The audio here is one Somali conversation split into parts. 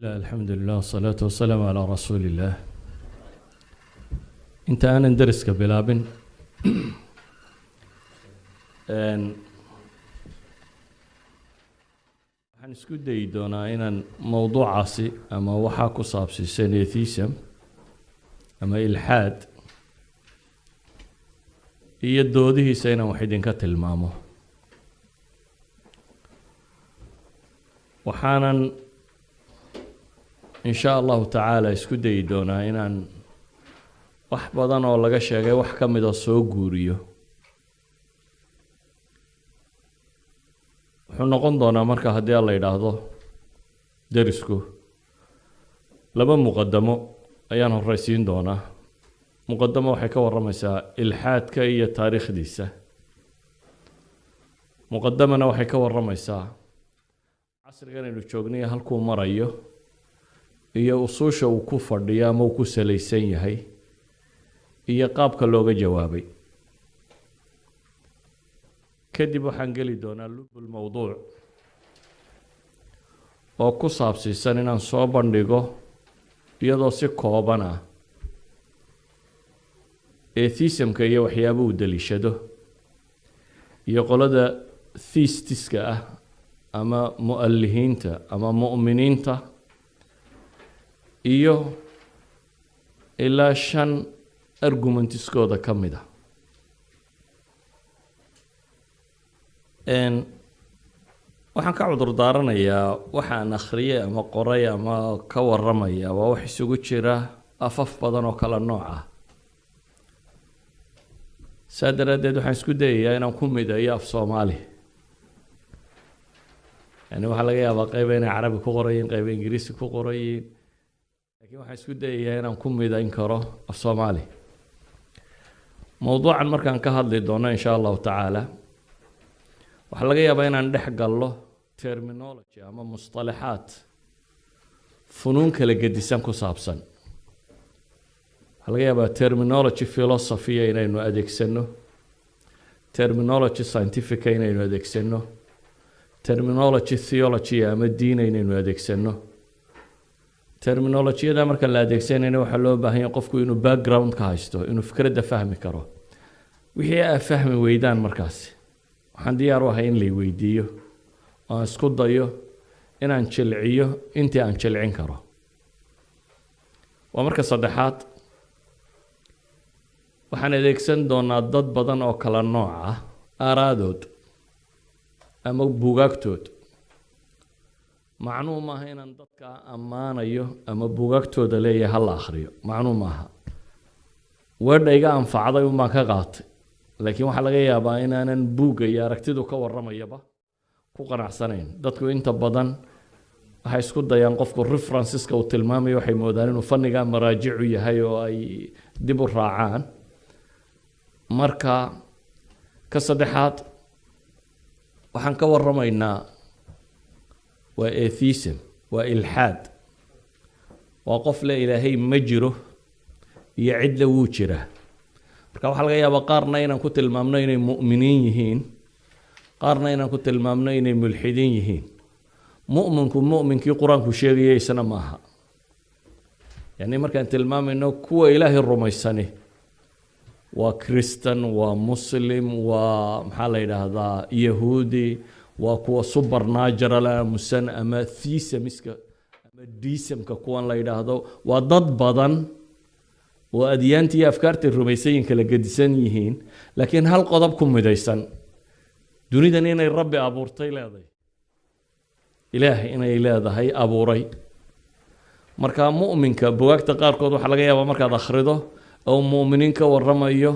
الحمد لله والصلاة والسلام على رسول الله. انت أنا ندرس كبلابن waxaan isku dayi doonaa inaan mowduucaasi ama waxaa ku saabsiisan atheism ama ilxaad iyo doodihiisa inaan wax idinka tilmaamo. waxaanan in sha allahu tacaala isku dayi doonaa inaan wax badan oo laga sheegay wax ka mid a soo guuriyo. wuxuu noqon doonaa marka haddii la yidhaahdo derisku laba muqadamo ayaan horeysiin doonaa. muqadamo waxay ka warramaysaa ilxaadka iyo taariikhdiisa. muqadamana waxay ka warramaysaa casrigan aynu joognayo halkuu marayo iyo usuusha uu ku fadhiyo ama uu ku salaysan yahay iyo qaabka looga jawaabay. kadib waxaan geli doonaa lubul mowduuc oo ku saabsiisan inaan soo bandhigo iyadoo si kooban ah atheismka iyo waxyaabo uu daliishado iyo qolada theistiska ah ama mu'allihiinta ama mu'miniinta iyo ilaa 5 argumentiskooda ka mid ah. waxaan ka cudur daaranayaa waxaan akhriyay ama qoray ama ka warramaya waa wax isugu jira afaf badan oo kala nooc ah. saa daraaddeed waxaan isku dayayaa inaan ku mideeyo af soomaali. yani waxaa laga yaabaa qayba inay carabi ku qorayiin, qayba ingiriisi ku qorayiin, laakiin waxaan isku dayayaa inaan ku midayn karo af soomaali. mowduucan markaan ka hadli doono in sha allahu tacaala waxaa laga yaabaa inaan dhex gallo terminology ama mustalaxaad funuun kala gedisan ku saabsan. waxaa laga yaabaa terminology philosophy inaynu adeegsano, terminology scientifica inaynu adeegsano, terminology theology ama diin inaynu adeegsano. terminolojiyada marka la adeegsanayna waxaa loo baahan yahay qofku inuu background ka haysto, inuu fikradda fahmi karo. wixii aad fahmi weydaan markaasi waxaan diyaar u ahay in la weydiiyo oo aan isku dayo inaan jilciyo intii aan jilcin karo. waa marka saddexaad waxaan adeegsan doonaa dad badan oo kala nooc ah aaraadood ama buugaagtood. macnuu maaha inaan dadka ammaanayo ama buugaagtooda leeyahay ha la akhriyo, macnuu maaha. weedha iga anfacday unbaan ka qaatay, laakiin waxaa laga yaabaa inaanan buugga iyo aragtidu ka warramayaba ku qanacsanayn. dadku inta badan waxay isku dayaan qofku referenceska uu tilmaamayo waxay moodaan inuu fannigaa maraajicu yahay oo ay dib u raacaan. marka ka saddexaad waxaan ka warramaynaa waa atheism, waa ilxaad. waa qof le ilaahay ma jiro iyo cidla wuu jiraa. marka waxaa laga yaabaa qaarna inaan ku tilmaamno inay mu'miniin yihiin, qaarna inaan ku tilmaamno inay mulxidiin yihiin. mu'minku mu'minkii qur-aanku sheegaya isna maaha. yani markaan tilmaamayno kuwa ilaahay rumaysani waa kristan, waa muslim, waa maxaa la yidhaahdaa yahuudi, waa kuwa supernatural aamusan ama theismiska ama deismka kuwan la yidhaahdo. waa dad badan oo adyaanta iyo afkaartay rumaysayin kala gedisan yihiin, laakiin hal qodob ku midaysan: dunidan inay rabbi abuurtay leedahay, ilaahay inay leedahay abuuray. marka mu'minka bugaagta qaarkood waxaa laga yaabaa markaad akhrido oo mu'miniin ka warramayo,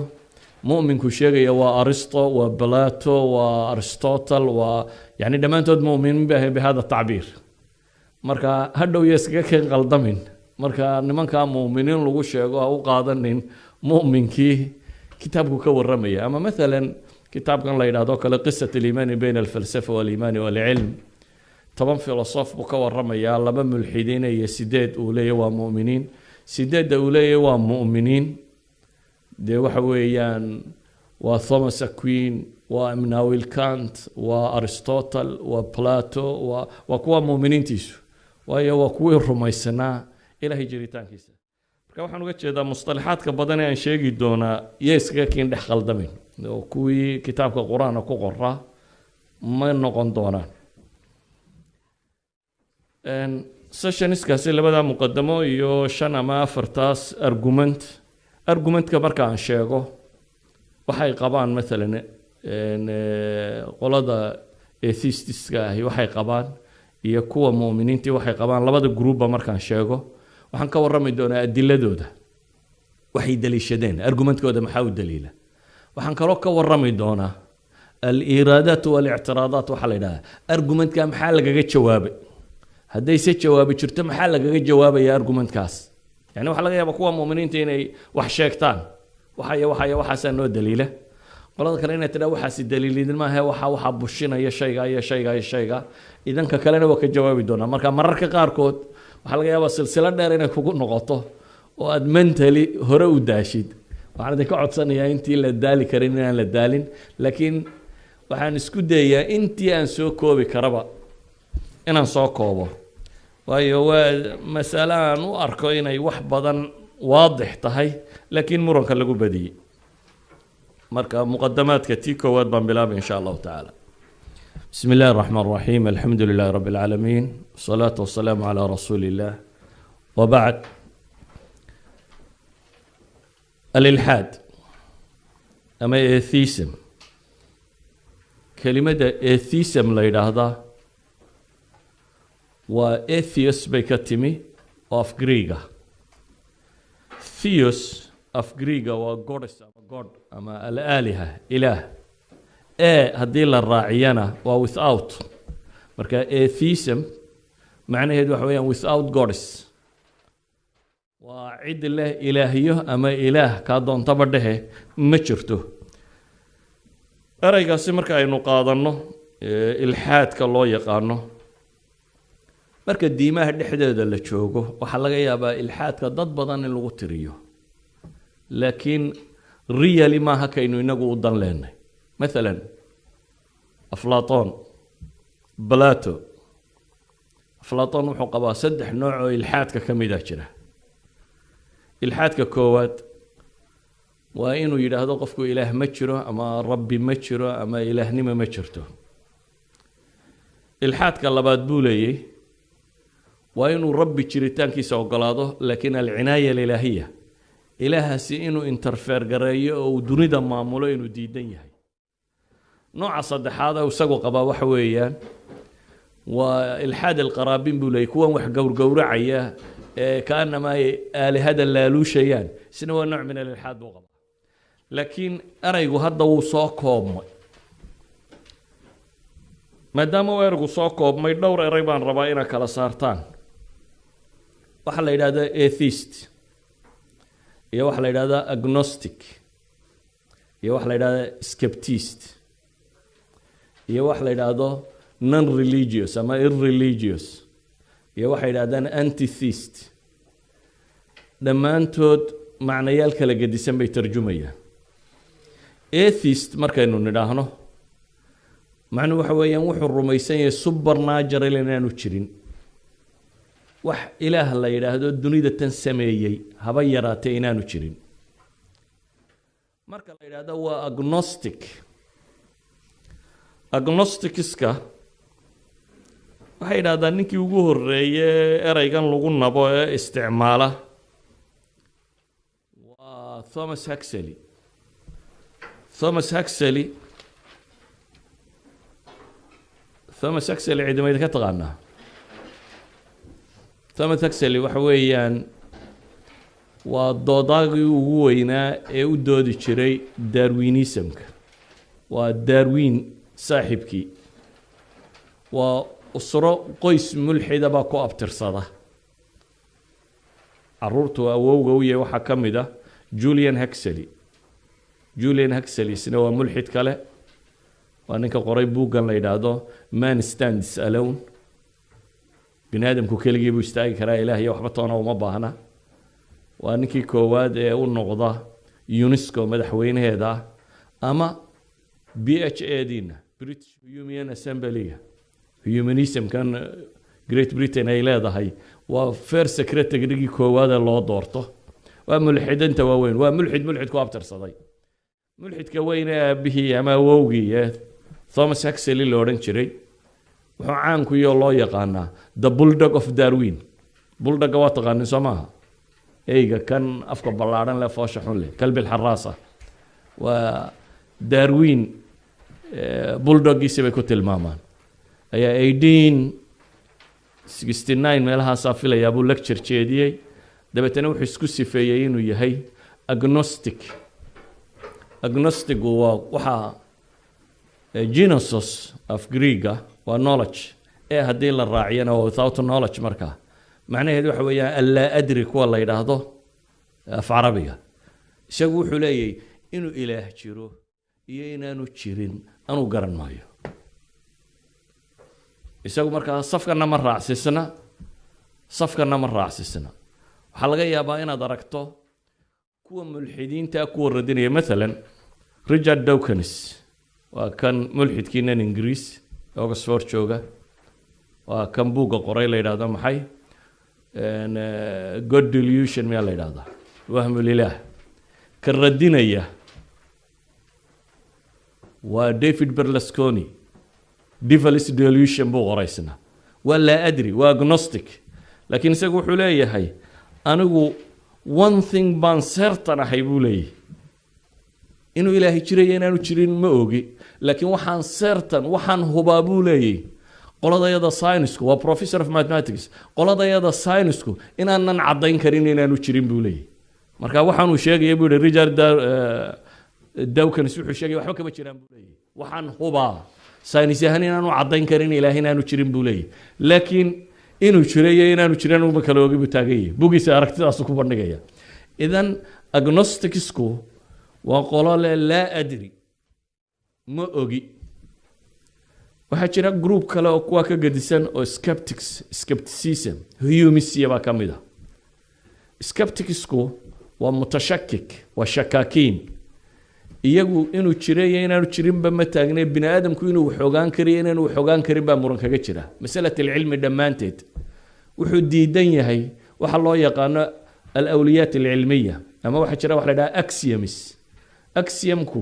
mu'minku sheegaya waa aristo, waa plato, waa aristotle, waa yani dhammaantood mu'miniin bay bihada tacbiir. marka hadhow iyo iskaga keen qaldamin. marka nimankaa mu'miniin lagu sheego ha u qaadanin mu'minkii kitaabku ka warramaya. ama maalan kitaabkan la yidhaahdo kale qisat aliimaani bayna alfalsafa waaliimaani waalcilm, 10 filosof buu ka warramayaa, 2 mulxidiin iyo 8 uu leeyahy waa mu'miniin. 8 uu leeyahy waa mu'miniin dee waxa weeyaan waa Thomas Aquinas, waa Immanuel Kant, waa Aristotle, waa Plato, waa kuwa mu'miniintiisu. waayo waa kuwii rumaysanaa ilaahay jiritaankiisa. marka waxaan uga jeedaa mustalaxaadka badan ee aan sheegi doonaa iyo iskaga kiin dhex qaldamin oo kuwii kitaabka qur-aanka ku qoraa ma noqon doonaan. sessionskaasi labada muqadamo iyo 5 ama 4 argumentka marka aan sheego waxay qabaan maalan qolada atheistiska ahi waxay qabaan iyo kuwa muuminiintii waxay qabaan labada groupba markaan sheego waxaan ka warrami doonaa adiladooda waxay daliishadeen argumentkooda maxaa u daliila. waxaan kaloo ka warrami doonaa al-iraadaat wal-i'tiraadaat waxa la yidhaahdaa argumentka maxaa lagaga jawaabay hadday se jawaabi jirto maxaa lagaga jawaabaya argumentkaas. yani waxa laga yaabaa kuwa muuminiinta inay wax sheegtaan waxaasaa noo daliila, qolada kale inay tidhaa waxaasi daliilidin maahe waxa bushinaya shayga idanka kalena waa ka jawaabi doonaa. marka mararka qaarkood waxaa laga yaabaa silsilo dheer inay kugu noqoto oo aad mentally hore u daashid. waxaan idinka codsanayaa intii la daali karin inaan la daalin, laakiin waxaan isku dayayaa intii aan soo koobi karaba inaan soo koobo, waayo waa mas'alo aan u arko inay wax badan waadix tahay laakiin muranka lagu badiyey. marka muqadamaadka tii koowaad baan bilaabay insha allahu tacaala. بسم الله الرحمن الرحيم الحمد لله رب العالمين والصلاة والسلام على رسول الله وبعد. الإلحاد أما atheism كلمة atheism لا يراهدا و atheos بيكتمي of Greek theos of Greek و goddess God أما الآلهة إله haddii la raaciyana waa without. marka atheism macnaheedu waxa weeyaan without goddess, waa cid leh ilaahiyo ama ilaah kaa doontaba dhehe ma jirto. eraygaasi marka aynu qaadanno ilxaadka loo yaqaano marka diimaha dhexdeeda la joogo waxaa laga yaabaa ilxaadka dad badan in lagu tiriyo, laakiin really maaha kaynu inagu u dan leenay. مثلا أفلاطون بلاتو أفلاطون wuxuu qabaa 3 nooc oo ilxaadka ka mid ah jira. ilxaadka koowaad waa inuu yidhaahdo qofku ilaah ma jiro ama rabbi ma jiro ama ilaahnimo ma jirto. ilxaadka labaad buu leeyahay waa inuu rabbi jiritaankiisa ogolaado laakiin alcinaaya ilaahiya ilaahaasi inuu interfere gareeyo oo dunida maamulo inuu diidan yahay. nooca saddexaad oo isagu qabaa waxa weeyaan waa ilxaad alqaraabin buu leeyahay kuwan wax gowrgowracaya kaanama ay aalihada laaluushayaan, isna waa nooc min alilxaad buu qabaa. laakiin eraygu hadda wuu soo koobmay. maadaama uu eraygu soo koobmay dhowr eray baan rabaa inaad kala saartaan. waxaa la yidhahdaa atheist iyo waxaa la yidhahdaa agnostic iyo waxaa la yidhahdaa skeptist iyo wax la yidhaahdo non religious ama irreligious iyo waxay yidhahdaan antitheist. dhammaantood macnayaal kala gedisan bay tarjumayaan. atheist markaynu nidhaahno macnuhu waxa weeyaan wuxuu rumaysan yahay supernatural inaanu jirin, wax ilaah la yidhaahdo dunida tan sameeyey haba yaraatee inaanu jirin. marka la yidhaahdo waa agnostic, agnosticska waxay yidhahdaan ninkii ugu horeeyay eraygan lagu nabo ee isticmaala waa Thomas Huxley. Thomas Huxley ciidamada ka taqaanaa. Thomas Huxley waxa weeyaan waa doodaagii ugu weynaa ee u doodi jiray Darwinismka. waa Darwin saaxibkii, waa usro qoys mulxida baa ku abtirsada. caruurtu awowga u yahay waxaa ka mid ah Julian Huxley. Julian Huxley isna waa mulxid kale, waa ninka qoray buuggan la yidhaahdo Man Stands Alone. bini aadamku keligii buu istaagi karaa, ilaah iyo waxba toona uma baahna. waa ninkii koowaad ee u noqda UNESCO madaxweynaheeda ama BHA diina British Human Assembly humanism kan Great Britain ay leedahay waa first secretary koowaad ee loo doorto waa mulxidinta waaweyn waa mulxid ku abtirsaday mulxidka weyn ee aabihii ama awowgii Thomas Huxley la odhan jiray wuxuu caan ku yahay loo yaqaanaa the bulldog of Darwin bulldog waa taqaanin Soomaha eyga kan afka ballaaran leh foosha xun leh kalbi الحراسة waa Darwin bulldoggiisa bay ku tilmaamaan ayaa 1869 meelahaas filaya buu lecture jeediyay dabeetana wuxuu isku sifeeyay inuu yahay agnostic waa waxa genosis of Greek waa knowledge haddii la raaciyana without knowledge marka macnaheedu waxa weeyaan alla adri kuwa la yiraahdo af carabiga isagu wuxuu leeyahay inuu ilaah jiro iyo inaanu jirin anu garan maayo isagu marka safkana ma raacsisna waxa laga yaabaa inaad aragto kuwa mulxidiinta kuwa radinaya مثلا Richard Dawkins waa kan mulxidkiinan Ingiriis Oxford jooga waa kan buuga qoray la yiraahdo maxay God delusion ma la yiraahdo wahmu lilah kan radinaya waa David Berlusconi devil's delusion buu qoraysna wala adri waa agnostic laakiin isagu wuxuu leeyahay anigu one thing baan certain ahay buu leeyahay inuu ilaahay jiray inaanu jirin ma ogi laakiin waxaan certain waxaan hubaa buu leeyahay qoladayada science waa professor of mathematics qoladayada science inaanan cadayn karin inaanu jirin buu leeyahay marka waxaan uu sheegay buu Richard Dawkins wuxuu sheegay waxba kama jiraan buu leeyahay waxaan hubaa science yahan inaanu cadayn karin ilaahay inaanu jirin buu leeyahay laakiin inuu jiray inaanu jirin uma kala ogi buu taagay bugiisa aragtidaas ku bandhigaya idan agnosticsku waa qolole la adri ma ogi waxa jira group kale oo kuwa ka gadisan oo skepticism humanism ba kamida skepticsku waa mutashakkik waa shakakiin iyagu inuu jiray inaanu jirin ba ma taagnay bini aadamku inuu xogaan kariyo inaanu xogaan karin ba muran kaga jira masalada cilmi dhamaanteed wuxuu diidan yahay waxa loo yaqaan al-awliyat al-ilmiya ama waxa jira wax la yiraahdo axiomku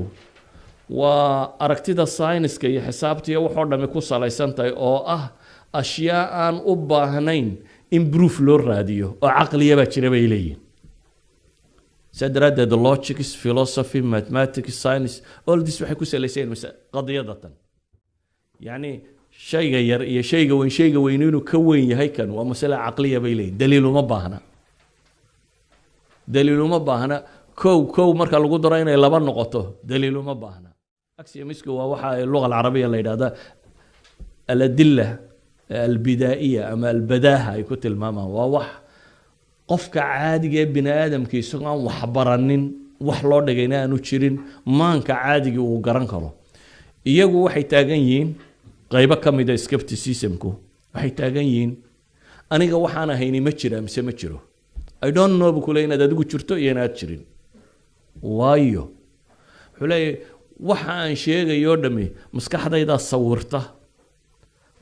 waa aragtida science-ka iyo xisaabta iyo waxa dhamay ku salaysan tahay oo ah ashyaa aan u baahnayn in proof loo raadiyo oo aqliya ba jira bay leeyihiin sadrada the logic philosophy mathematics science all this waxay ku salaysan qadiyadatan yani shayga yar iyo shayga weyn inuu ka weyn yahay kan waa mas'ala aqliya bay leeyihiin daliil uma baahna kow marka lagu daro inay laba noqoto daliil uma baahna axiomsku waa waxa luqada carabiga la yiraahdo al-adilla al-bidaiya ama al-badaha ay ku tilmaamaan waa wax qofka caadiga ee bini aadamkiisa aan wax baranin wax loo dhigayna aanu jirin maanka caadiga uu garan karo iyagu waxay taagan yihiin qayb ka mid ah skepticismku waxay taagan yihiin aniga waxaan ahayni ma jira mise ma jiro I don't know bukule inaad adigu jirto iyo inaad jirin waayo xulay waxa aan sheegayo dhami maskaxdayda sawirta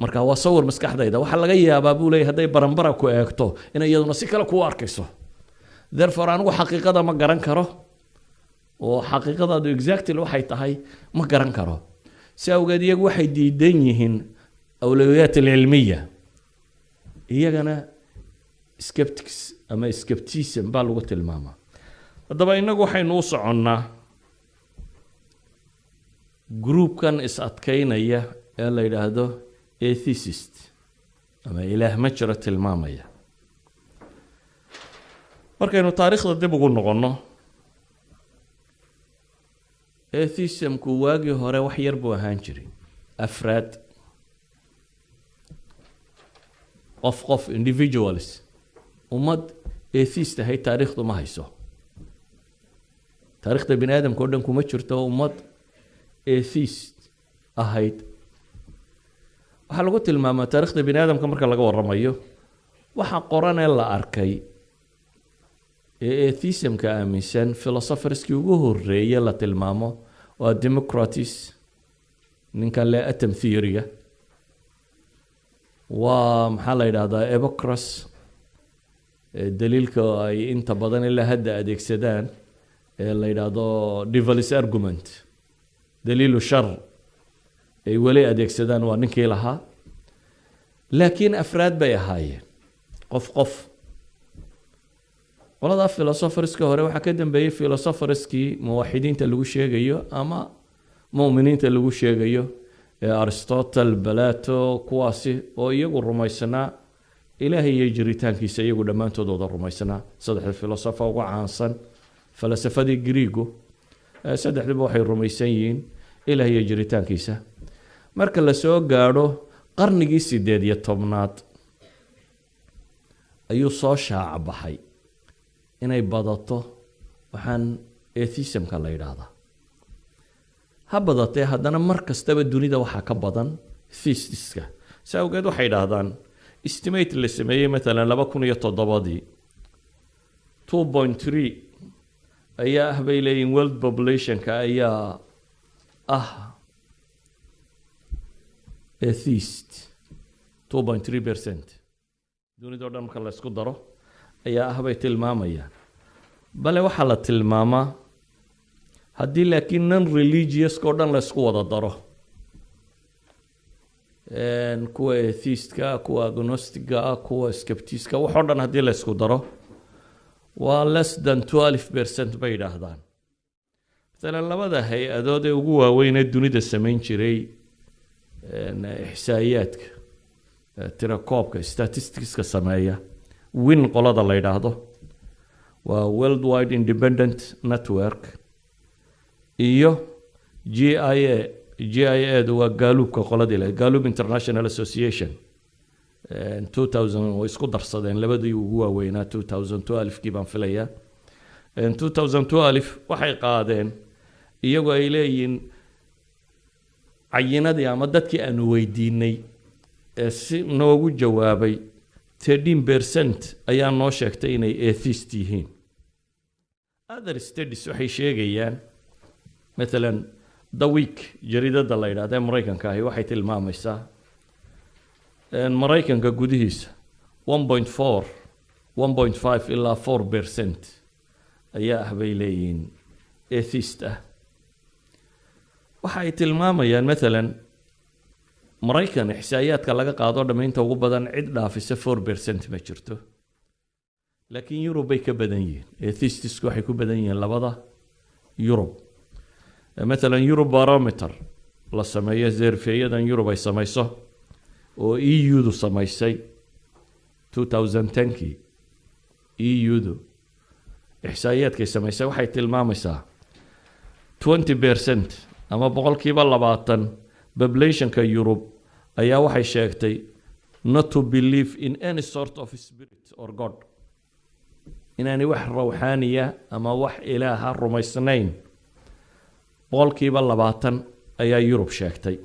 marka waa sawir maskaxdayda waxa laga yaabaa buu leeyahay haday baranbara ku eegto in iyaduna si kale ku arkayso therefore anigu xaqiiqada ma garan karo oo xaqiiqada exactly waxay tahay ma garan karo si awgeed iyagu waxay diidan yihiin awlawiyat al-ilmiya iyagana skeptics ama skepticism baa lagu tilmaamaa hadaba inagu waxaynu u soconnaa groupkan is adkaynaya ee la yiraahdo atheist ama ilaah ma jiro tilmaamaya markaynu taariikhda dib ugu noqono atheismku waagii hore wax yar buu ahaan jiray afraad qof individuals ummad atheist ahay taariikhdu ma hayso taariikhda bini aadamka oo dhan kuma jirto ummad atheist ahayd waxa lagu tilmaamaa taariikhda bini aadamka marka laga waramayo waxa qoran ee la arkay atheismka aaminsan philosopherskii ugu horeeyay la tilmaamo waa Democritus ninka le atom theory-ga ومحل يرادا إبوكراس دليلك أي أنت بدن إلا هدا أديك سدان اللي يرادا ديفاليس أرجومنت دليل الشر أي ولي أديك سدان ونكي لها لكن أفراد بيهاي قف والله فيلسوفرسكي هore waxa ka dambeeyay philosopherskii muwaxidiinta lagu sheegayo ama muuminiinta lagu sheegayo Aristotle Plato kuwaasi oo iyagu rumaysanaa ilaahay iyo jiritaankiisa iyagu dhamaantood wada rumaysanaa saddex filosofa ugu caansan falsafadii Greego saddexduba waxay rumaysan yihiin ilaahay iyo jiritaankiisa marka la soo gaaro qarnigii 18aad ayuu soo shaac baxay inay badato waxaan atheismka la yiraahdaa ha badatee haddana mar kastaba dunida waxaa ka badan theistiska saawgeed waxay yiraahdaan estimate la sameeyay mesela 2007 2.3 ayaa ah bay leeyihiin world populationka ayaa ah atheist 2.3% dunida oo dhan marka la isku daro ayaa ah bay tilmaamayaan bale waxa la tilmaamaa haddii laakiin non religious oo dhan la isku wada daro kuwa atheistka kuwa agnostica kuwa skeptiska wax oo dhan haddii la isku daro waa less than 12% bay yiraahdaan مثلا labada hay-adood ee ugu waaweyn ee dunida samayn jiray ihsaa'iyaadka tirakoobka statisticska sameeya win qolada la yiraahdo waa worldwide independent network iyo GIA waa gaalubka qolada ilaa gaalub international association 2000 way isku darsadeen labadii ugu waaweynaa 2012 kii baan filayaa 2012 waxay qaadeen iyagoo ay leeyihiin cayinadii ama dadkii aanu weydiinay si noogu jawaabay 13% ayaa noo sheegtay inay atheist yihiin other studies waxay sheegayaan مثلا The Week jaridada la yiraahdo ee Mareykanka ah waxay tilmaamaysaa in Mareykanka gudihiisa 1.4 1.5 ilaa 4% ayaa ah bay leeyihiin atheist ah waxay tilmaamayaan مثلا Mareykan ihsaa'iyaadka laga qaado dhamaynta ugu badan cid dhaafisa 4% ma jirto laakiin Europe ay ka badan yihiin atheistisku waxay ku badan yihiin labada Europe مثلا Eurobarometer la sameeyo zerfeeyadan Europe ay samayso oo EU-du samaysay 2010kii EU-du ihsaa'iyaadkay samaysay waxay tilmaamaysaa 20% ama boqolkiiba 20 populationka Europe ayaa waxay sheegtay not to believe in any sort of spirit or God inaanay wax ruuxaaniya ama wax ilaaha rumaysnayn boqolkiiba 20 ayaa Europe sheegtay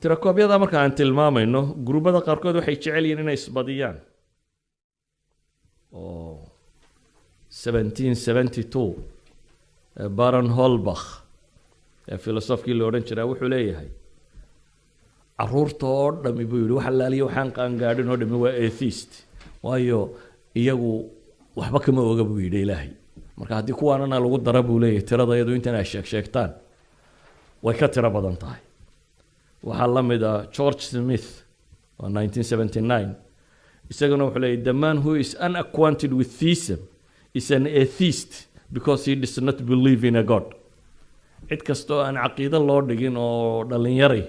tirakoobyada marka aan tilmaamayno grubada qaarkood waxay jecel yihiin inay isbadiyaan oo 1772 Baron Holbach filosofkii la oran jiray wuxuu leeyahay caruurta oo dhami buu yiri waxa laaliyo waxaan qaan gaadhin oo dhami waa atheist waayo iyagu waxba kama oga buu yiri ilaahay marka haddii kuwaanana lagu dara buu leeyahay tiradayadu intan ay sheegtaan way ka tira badan tahay waxaa la mid ah George Smith oo 1979 isaguna wuxuu leeyahay the man who is unacquainted with theism is an atheist because he does not believe in a God cid kastoo aan caqiido loo dhigin oo dhalinyaray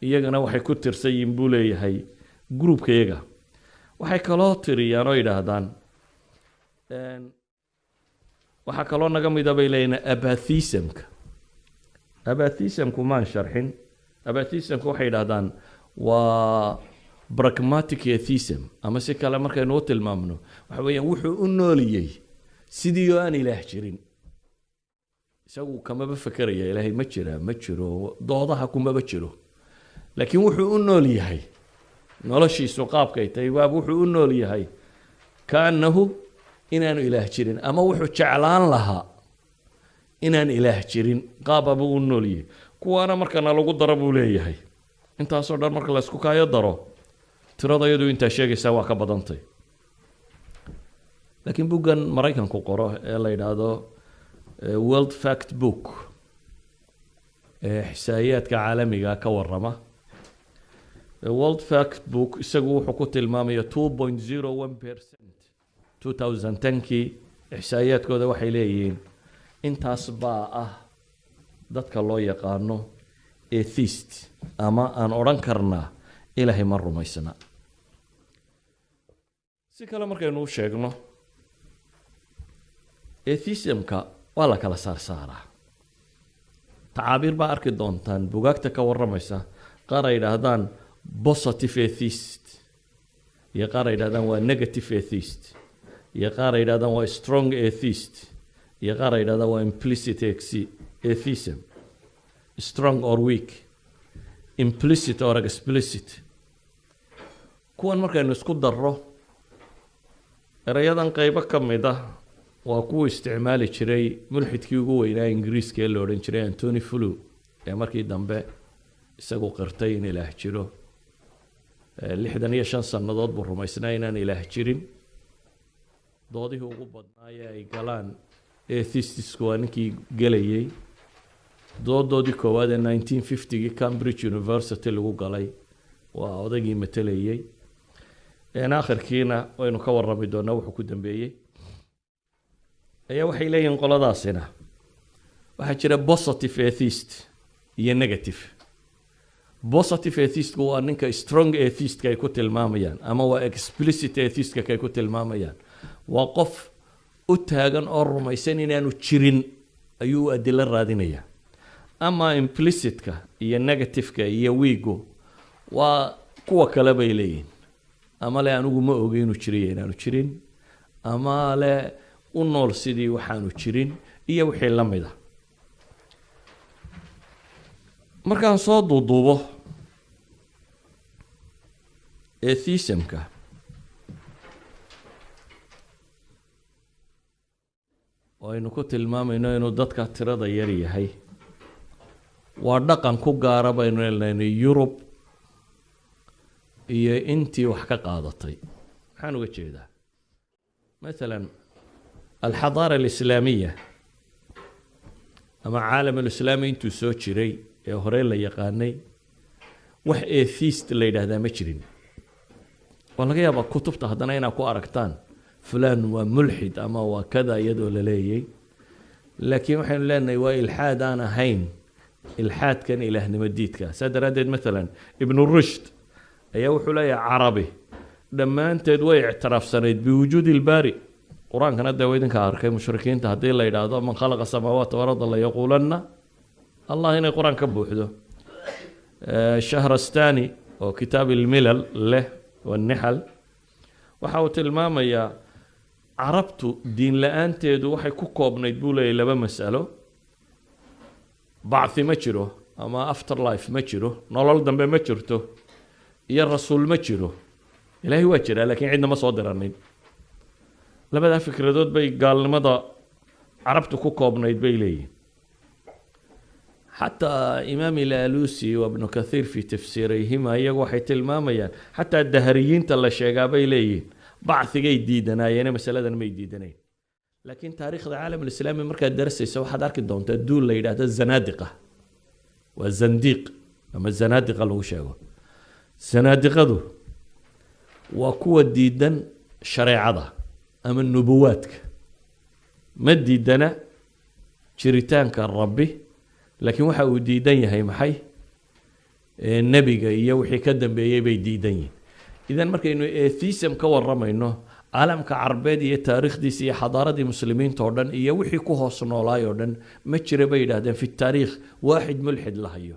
iyagana waxay ku tirsan yihiin buu leeyahay groupka iyaga waxay kaloo tiriyaan oo yiraahdaan waxa kaloo naga mid ah bay leeyna abathismku maan sharxin abathismku waxay yiraahdaan waa pragmatic atheism ama si kale markaynu u tilmaamno waxa weeyaan wuxuu u nooliyay sidii aan ilaah jirin isagu kamaba fakaraya ilaahay ma jiro doodaha kumaba jiro laakiin wuxuu u nool yahay noloshiisu qaabkay tahay waa wuxuu u nool yahay kaanahu inaanu ilaah jirin ama wuxuu jeclaan lahaa inaan ilaah jirin qaababa u nool yahay kuwaana markana lagu daro buu leeyahay intaasoo dhan marka la isku kaayo daro tirada iyadu intaa sheegaysaa waa ka badantay. laakiin buggan maraykanku qoro ee la yidhaahdo world fact book ee xisaayaadka caalamiga ka warrama, world fact book isagu wuxuu ku tilmaamaya 2.01% 2010kii xisaayaadkooda waxay leeyihiin intaas baa ah dadka loo yaqaano atheist ama aan odhan karnaa ilaahay ma rumaysna. si kale markaynu u sheegno atheismka waa la kala saarsaaraa. tacaabiir baa arki doontaan bugaagta ka warramaysa qaar ay yidhaahdaan positive atheist iyo qaar ay yidhahdaan waa negative atheist iyo qaar ay yidhahdaan waa strong atheist iyo qaar ay yidhahdaan waa implicit atheism, strong or weak, implicit or explicit. kuwan markaynu isku darro erayadan qaybo ka mid ah waa kuwa isticmaali jiray mulxidkii ugu weynaa ingiriiska ee la odhan jiray Anthony Flew ee markii dambe isagu qirtay in ilaah jiro. 65 sannadood buu rumaysnaa inaan ilaah jirin. doodihii ugu badnaayee ay galaan atheistisku waa ninkii gelayay. doodoodii koowaad ee 1950gii Cambridge University lagu galay waa odaygii matelayay. aakhirkiina waynu ka warrami doonaa wuxuu ku dambeeyey. ayaa waxay leeyihiin qoladaasina waxaa jira positive atheist iyo negative. positive atheistku waa ninka strong atheistka ay ku tilmaamayaan ama waa explicit atheistka ay ku tilmaamayaan. waa qof u taagan oo rumaysan inaanu jirin ayuu adilo raadinayaa. ama implicitka iyo negativeka iyo wiigu waa kuwa kale bay leeyihiin. ama le anigu ma ogeyn inuu jiriyo inaanu jirin, ama le u nool sidii waxaanu jirin iyo wixii la mid ah. markaan soo duuduubo atheismka aynu ku tilmaamayno inuu dadka tirada yar yahay, waa dhaqan ku gaara baynu leeyahay Yurub iyo intii wax ka qaadatay. maxaan uga jeedaa? مثلا الحضارة الإسلامية أما عالم الإسلامي انتو سو جيري ee hore la yaqaanay wax atheist la yiraahdaa ma jirin. waa laga yaabaa kutubta haddana inaa ku aragtaan fulaan waa mulxid ama waa kada iyadoo la leeyay, laakiin waxaynu leenahay waa ilxaad aan ahayn ilxaadkan ilaahnimo diidka. saa daraaddeed maalan ibnu rushd ayaa wuxuu leeyahay carabi dhammaanteed way ictiraafsanayd biwujuudi ilbaari. qur-aankana dee idinka arkay mushrikiinta haddii la yidhaahdo man khalaqa samaawaati warada la yaquulanna allah inay qur-aan ka buuxdo. shahrastani oo kitaab ilmilal leh والنحل waxa uu tilmaamayaa carabtu diin la-aanteedu waxay ku koobnayd buu leeyahay laba mas'alo. bacthi ma jiro ama afterlife ma jiro, nolol dambe ma jirto, iyo rasuul ma jiro. ilaahay waa jiraa laakiin cidna ma soo diranin. labadaa fikradood bay gaalnimada carabtu ku koobnayd bay leeyihin. حتى إمام الآلوسي وابن كثير في تفسيريهما يوحي تلماميا حتى الدهريين تلا شيغابي ليه بعث جيدنا يعني مسألة ما جديدنا. لكن تاريخ العالم الإسلامي مركز درس يسوي حد أركض دون تدول ليه هذا الزنادقة والزنديق. أما الزنادقة اللي هو شاغو الزنادقة ذو وقوة ديدا شريعة أما النبواتك ما ديدنا شريتان كان ربي laakiin waxa uu diidan yahay maxay nabiga iyo wixii ka dambeeyay bay diidan yihiin. idan markaynu atheism ka waramayno caalamka carbeed iyo taariikhdiisa iyo xadaaradii muslimiinta oo dhan iyo wixii ku hoos noolaay oo dhan ma jira bay yidhaahdeen fi taariikh waaxid mulxid lahayo.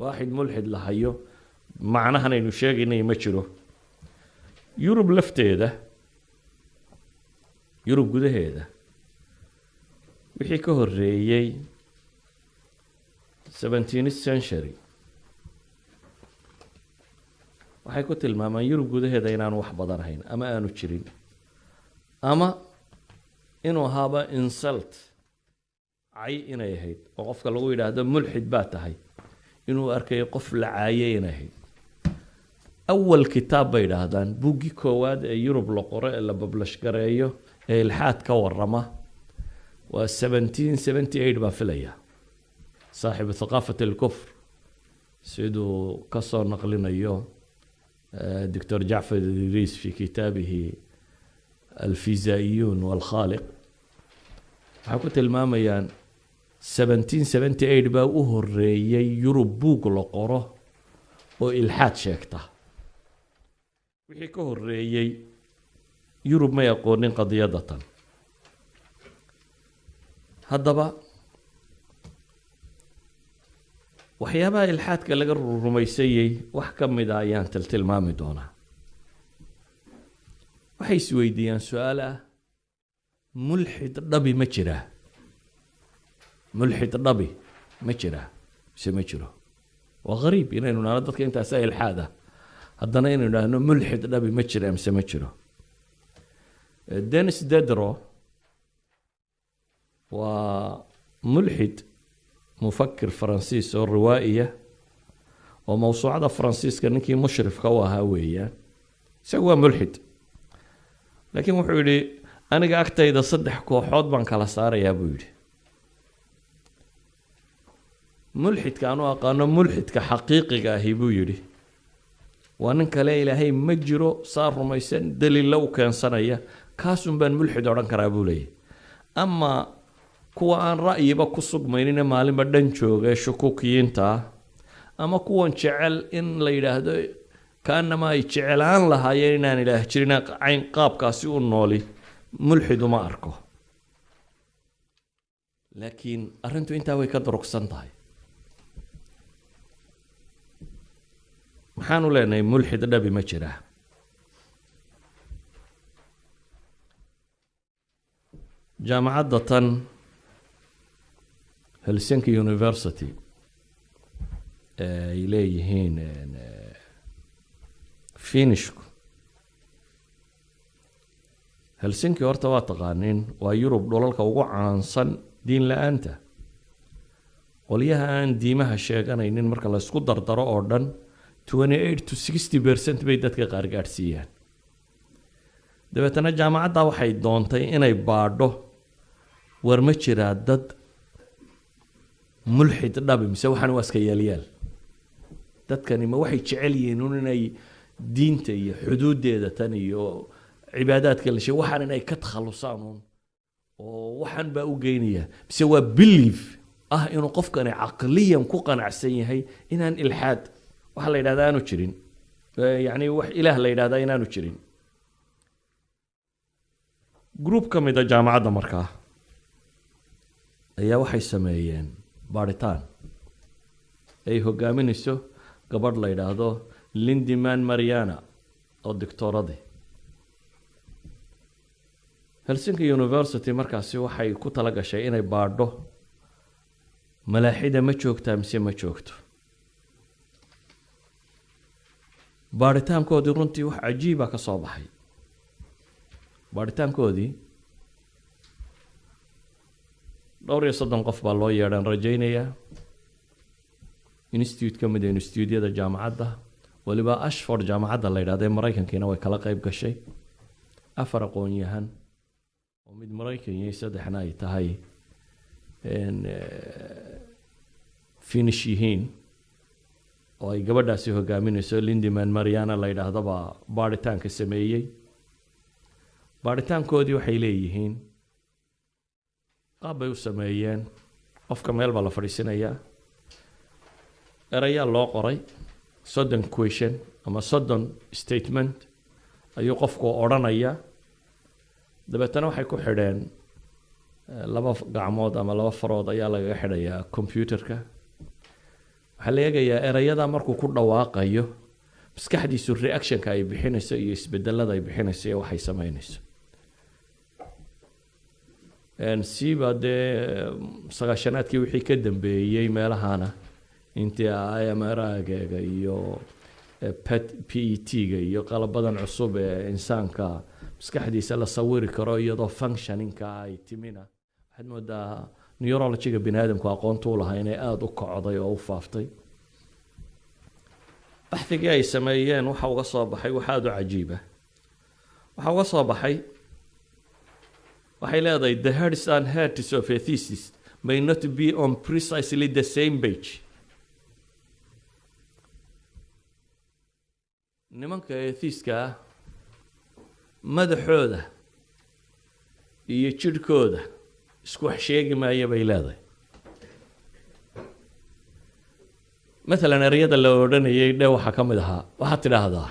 waaxid mulxid lahayo macnahan aynu sheegaynay ma jiro. yurub lafteeda, yurub gudaheeda wixii ka horeeyay 17th century waxay ku tilmaamaan yurub gudaheeda inaanu wax badan ahayn ama aanu jirin, ama inuu ahaaba insult cay inay ahayd oo qofka lagu yidhaahdo mulxid baa tahay inuu arkay qof la caayay inay ahayd awal kitaab bay yidhaahdaan buuggii koowaad ee yurub la qoro ee la bablash gareeyo ee ilxaad ka warrama waa 1778 baa filaya saaxibu thaqaafat alkufr siduu ka soo naqlinayo دكتور جعفر الإدريس في كتابه الفيزيائيون والخالق حكوت الماميان 1778 baa u horeeyay Yurub buug la qoro oo ilxaad sheegta wixii ka horeeyay Yurub ma yaqoonin qadiyadatan haddaba waxyaabaha ilxaadka laga rumaysayay wax ka mid ah ayaan tilmaami doonaa waxay isweydiiyaan su'aal ah mulxid dhabi ma jiraa mulxid dhabi ma jiraa mise ma jiro waa qariib inaynu nala dadka intaas ilxaad ah haddana inaynu idhaahno mulxid dhabi ma jira mise ma jiro Denis Diderot وملحد مفكر فرنسيس أو روائية وموسوعة فرنسيس كنكي مشرف كواها ويا سوى ملحد لكن وحولي أنا قاعدت إذا صدح كوحود بانك على صار يا بولي ملحد كانوا قانوا ملحد كحقيقي هي بولي وأنك لا إلهي مجرو صار رميسان دليل لو كان صنايا كاسم بان ملحد وران كرابولي أما kuwa aan ra'yiba ku sugmaynin maalinba dhan jooga shukuukiyiinta ama kuwan jecel in la yiraahdo kaanama ay jecelaan lahaayeen inaan ilaah jirin cayn qaabkaasi u nooli mulxid uma arko laakiin arrintu intaa way ka durugsan tahay maxaanu leenahay mulxid dhabi ma jiraa jaamacadda tan Helsinki University إليهين فينشكو هلسنكي horta taqaanin waa Yurub dholalka ugu caansan diin la'aanta qoliyaha aan diimaha sheeganaynin marka la isku dardaro oo dhan 28 to 60% bay dadka qaar gaarsiiyaan dabeetana jaamacadda waxay doontay inay baadho war ma jiraa dad mulxid dhabi mise waxaan waa iska yaalyaal dadkani ma waxay jecel yihiin inay diinta iyo xuduudeeda tan iyo cibaadaadka la sheegay waxaan inay ka takhalusaan oo waxaan baa u geynaya mise waa belief ah inuu qofkani aqliyan ku qanacsan yahay inaan ilxaad waxa la yiraahdaa aanu jirin yani wax ilaah la yiraahdaa inaanu jirin group kamida jaamacadda markaa ayaa waxay sameeyeen baaritaan ay hogaaminayso gabadh la yiraahdo Lindemann Mariana oo doctorate Helsinki University markaasi waxay ku tala gashay inay baadho malaaxida ma joogtaa mise ma joogto baaritaankoodii runtii wax cajiib ah ka soo baxay baaritaankoodii dhowr iyo 30 qof baa loo yeedhan rajaynaya institute kamid ah institute-yada jaamacadda waliba Ashford jaamacadda la yiraahdo Mareykankiina way kala qayb gashay afar aqoon-yahan oo mid Mareykan iyo saddexna ay tahay Finnish yihiin oo ay gabadhaasi hogaaminayso Lindemann Mariana la yiraahdo baa baaritaanka sameeyay baaritaankoodii waxay leeyihiin qaab bay u sameeyeen qofka meel baa la fadhiisanayaa erayaa loo qoray sodon question ama sodon statement ayuu qofku odhanaya dabeetana waxay ku xidheen laba gacmood ama laba farood ayaa laga xidhayaa computerka waxa la eegayaa erayada markuu ku dhawaaqayo maskaxdiisu reactionka ay bixinayso iyo isbedelada ay bixinayso iyo waxay sameynayso siiba dee sagaashanaadkii wixii ka dambeeyay meelahana intii IMR-ga iyo PET-ga iyo qalabadan cusub ee insaanka maskaxdiisa la sawiri karo iyadoo functioning-ka ay timina waxaad moodaa neurology-ga bini'aadamku aqoonta u lahaa inay aad u kacday oo u faaftay baxthigii ay sameeyeen waxa uga soo baxay waxa aad u cajiiba waxa uga soo baxay waxay leedahay the heads and hearts of a thesis may not be on precisely the same page nimanka atheiska madaxooda iyo jidhkooda isku wax sheegi maaya bay leedahay مثلا ereyada la odhanayay dhe waxa ka mid ahaa waxaad tidhaahdaa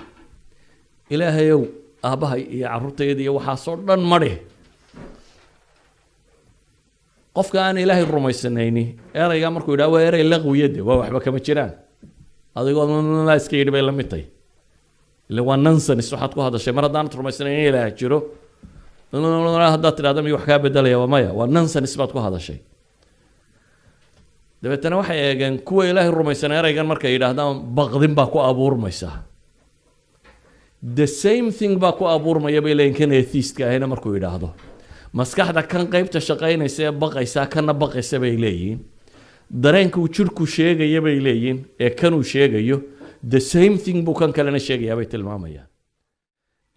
ilaahayow aabbahay iyo carruurtayda iyo waxaasoo dhan madhi qofka aan ilaahay rumaysanayni ereyga markuu yidhaha waa erey laqwiyade waa waxba kama jiraan adigoo iska yidhi bay la mid tahay ila waa nonsense waxaad ku hadashay mar haddaanad rumaysanayn in ilaah jiro haddaad tidhahda miyo wax kaa bedelaya waa maya waa nonsense baad ku hadashay dabeetana waxay eegeen kuwa ilaahay rumaysan ereygan markay yidhaahdaan baqdin baa ku abuurmaysa the same thing baa ku abuurmaya bay leeyihin kan atheistka ahayna markuu yidhaahdo maskaxda kan qaybta shaqaynaysa ee baqaysa kana baqaysa bay leeyihiin dareenka uu jirku sheegaya bay leeyihiin ee kanuu sheegayo the same thing buu kan kalena sheegayaa bay tilmaamayaan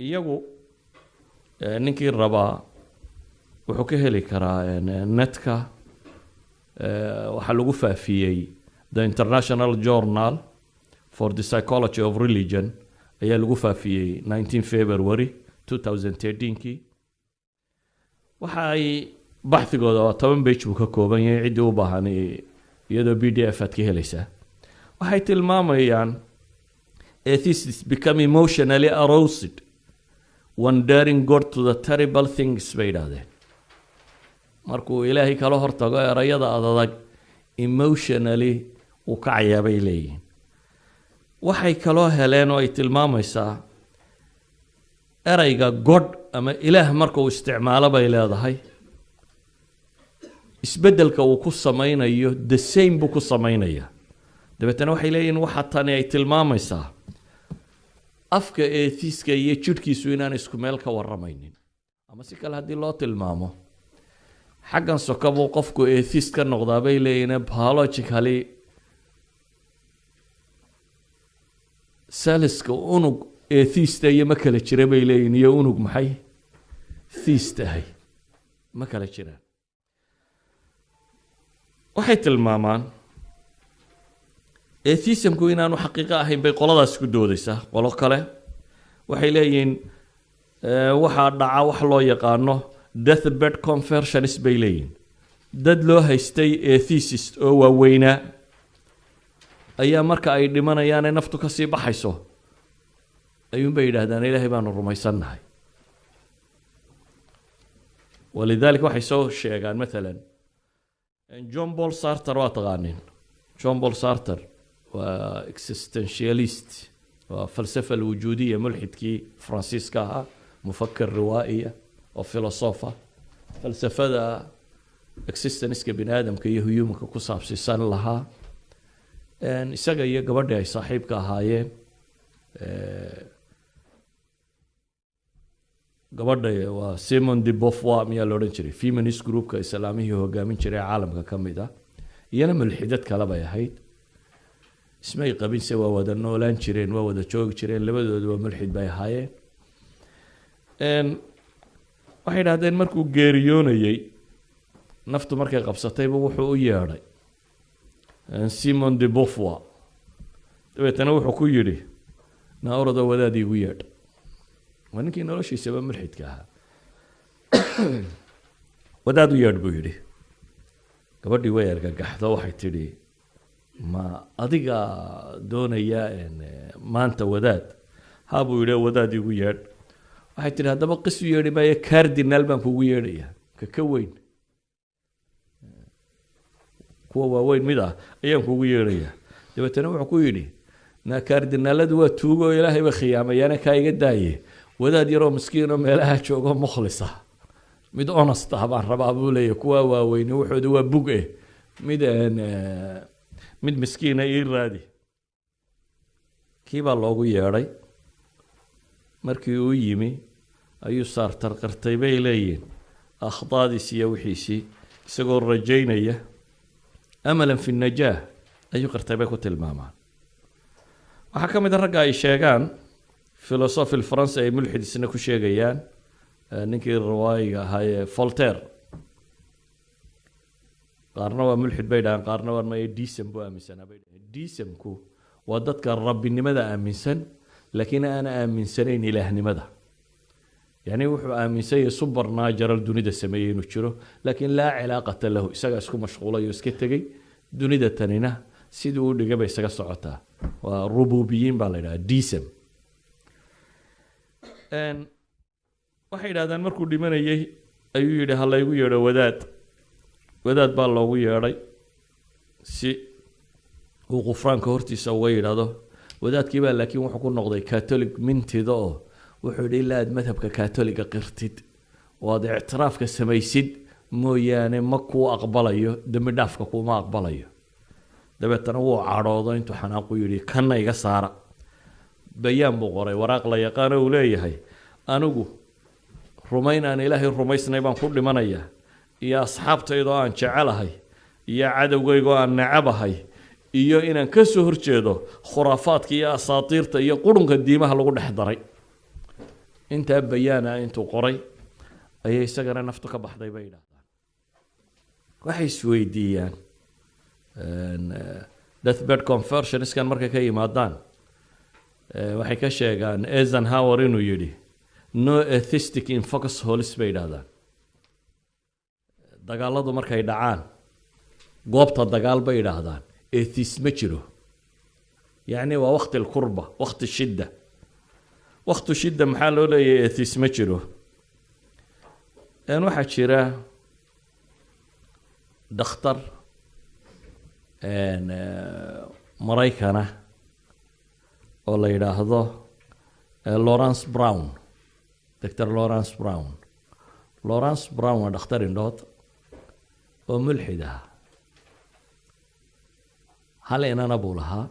iyagu ninkii rabaa wuxuu ka heli karaa netka waxaa lagu faafiyey the international journal for the psychology of religion ayaa lagu faafiyey 19 February 2013kii waxa ay baxthigooda 10 page buu ka kooban yahay cidii u baahan iyadoo PDF aad ka helaysaa waxay tilmaamayaan atheists become emotionally aroused when daring God to the terrible things bay yidhaahdeen markuu ilaahay kala hortago erayada adag emotionally uu ka cayaabay leeyihiin waxay kaloo heleen oo ay tilmaamaysaa erayga god ama ilaah markuu isticmaalo bay leedahay isbedelka uu ku samaynayo the same buu ku samaynaya dabeetana waxay leeyihiin waxa tani ay tilmaamaysaa afka atheiska iyo jidhkiisu inaan isku meel ka waramaynin ama si kale haddii loo tilmaamo xaggan sokabuu qofku atheist ka noqdaa bay leeyihiin biologically saliska unug atheist iyo ma kala jira bay leeyihiin iyo unug maxay theist ahay ma kala jiraan waxay tilmaamaan atheismku inaanu xaqiiqo ahayn bay qoladaas ku doodaysaa qolo kale waxay leeyihiin waxaa dhaca wax loo yaqaano deathbed conversions bay leeyihiin dad loo haystay atheist oo waaweynaa ayaa marka ay dhimanayaan ee naftu kasii baxayso ayuunbay yidhaahdaan ilaahay baanu rumaysannahay walidaalika waxay soo sheegaan maalan John Paul Sartre waa taqaanin John Paul Sartre waa existentialist waa falsafa alwujuudiyya mulxidkii faransiiska ahaa mufakkir riwaa'iya oo filosofa falsafada existence-ka bini aadamka iyo humanka ku saabsiisan lahaa isaga iyo gabadhii ay saaxiibka ahaayeen gabadha waa Simone de Beauvoir miyaa la odhan jiray feminist groupka islaamihii hogaamin jiray caalamka ka mid ah iyana mulxidad kale bay ahayd ismay qabinse waa wada noolaan jireen waa wada joogi jireen labadooda waa mulxid bay ahaayeen waxay yidhaahdeen markuu geeriyoonayey naftu markay qabsatayba wuxuu u yeedhay Simone de Beauvoir dabeetana wuxuu ku yidhi naa orada wadaad iigu yeedh waa ninkii noloshiisaba mulxidka ahaa wadaad u yeedh buu yidhi gabadhii way argagaxdo waxay tidhi ma adiga doonaya maanta wadaad haa buu yidhi wadaad iigu yeedh waxay tidhi haddaba qis u yeedhi maayo cardinal baan kugu yeedhaya ka weyn kuwa waaweyn mid ah ayaan kugu yeedhaya dabeetana wuxuu ku yidhi naa cardinaladu waa tuugo oo ilaahay ba khiyaamayaana kaa iga daaye wadaad yaroo miskiinoo meelaha joogo mukhlisa mid honest ah baan rabaa buu leeyahay kuwa waaweyni wuxooda waa bug mid miskiina ii raadi kii baa loogu yeedhay markii uu yimi ayuu Sartre qartay bay leeyihiin akhdaadiisii iyo wixiisii isagoo rajaynaya amalan fi najaah ayuu qartay bay ku tilmaamaan waxaa ka mid a ragga ay sheegaan philosophy France ay mulxid isna ku sheegayaan ninkii riwaayiga ahaa ee Voltaire qaarna waa mulxid bay dhahaan qaarna waa may deism buu aaminsanaa bay dhahaan deismku waa dadka rabbinimada aaminsan laakiin aan aaminsanayn ilaahnimada يعني wuxuu aaminsan yahay supernatural dunida sameeyay inuu jiro laakiin laa cilaaqata lahu isaga isku mashquulayo iska tagay dunida tanina sidii uu dhigay bay isaga socotaa waa rububiyiin baa la yiraahdaa deism waxay yiraahdaan markuu dhimanayay ayuu yidhi ha laygu yeedho wadaad baa loogu yeedhay si uu qufraanka hortiisa uga yidhaahdo wadaadkii baa laakiin wuxuu ku noqday catholic mintida oo wuxuu yidhi ilaa aad madhabka kaatoliga qirtid oo aad ictiraafka samaysid mooyaane ma kuu aqbalayo dembi dhaafka kuma aqbalayo dabeetana wuu cadhoodo intuu xanaaqu yidhi kanna iga saara bayaan buu qoray waraaq la yaqaano uu leeyahay anigu rumayn aan ilaahay rumaysnay baan ku dhimanayaa iyo asxaabtaydoo aan jecelahay iyo cadowgaygoo aan necabahay iyo inaan ka soo horjeedo khuraafaadka iyo asaatiirta iyo qurunka diimaha lagu dhex daray intaa bayaana intuu qoray ayay isagana naftu ka baxday bay yidhaahdaan waxay isweydiiyaan deathbed conversioniskan markay ka yimaadaan waxay ka sheegaan Eisenhower inuu yidhi no atheistic in foxholes bay yidhaahdaan dagaaladu markay dhacaan goobta dagaal bay yidhaahdaan atheist ma jiro yacni waa waqti alkurba waqti shidda waqti shidda maxaa loo leeyahay atheist ma jiro waxaa jira dhakhtar maraykana oo la yidhaahdo Lawrence Brown Dr. Lawrence Brown waa dhakhtar indhood oo mulxid ah hal inana buu lahaa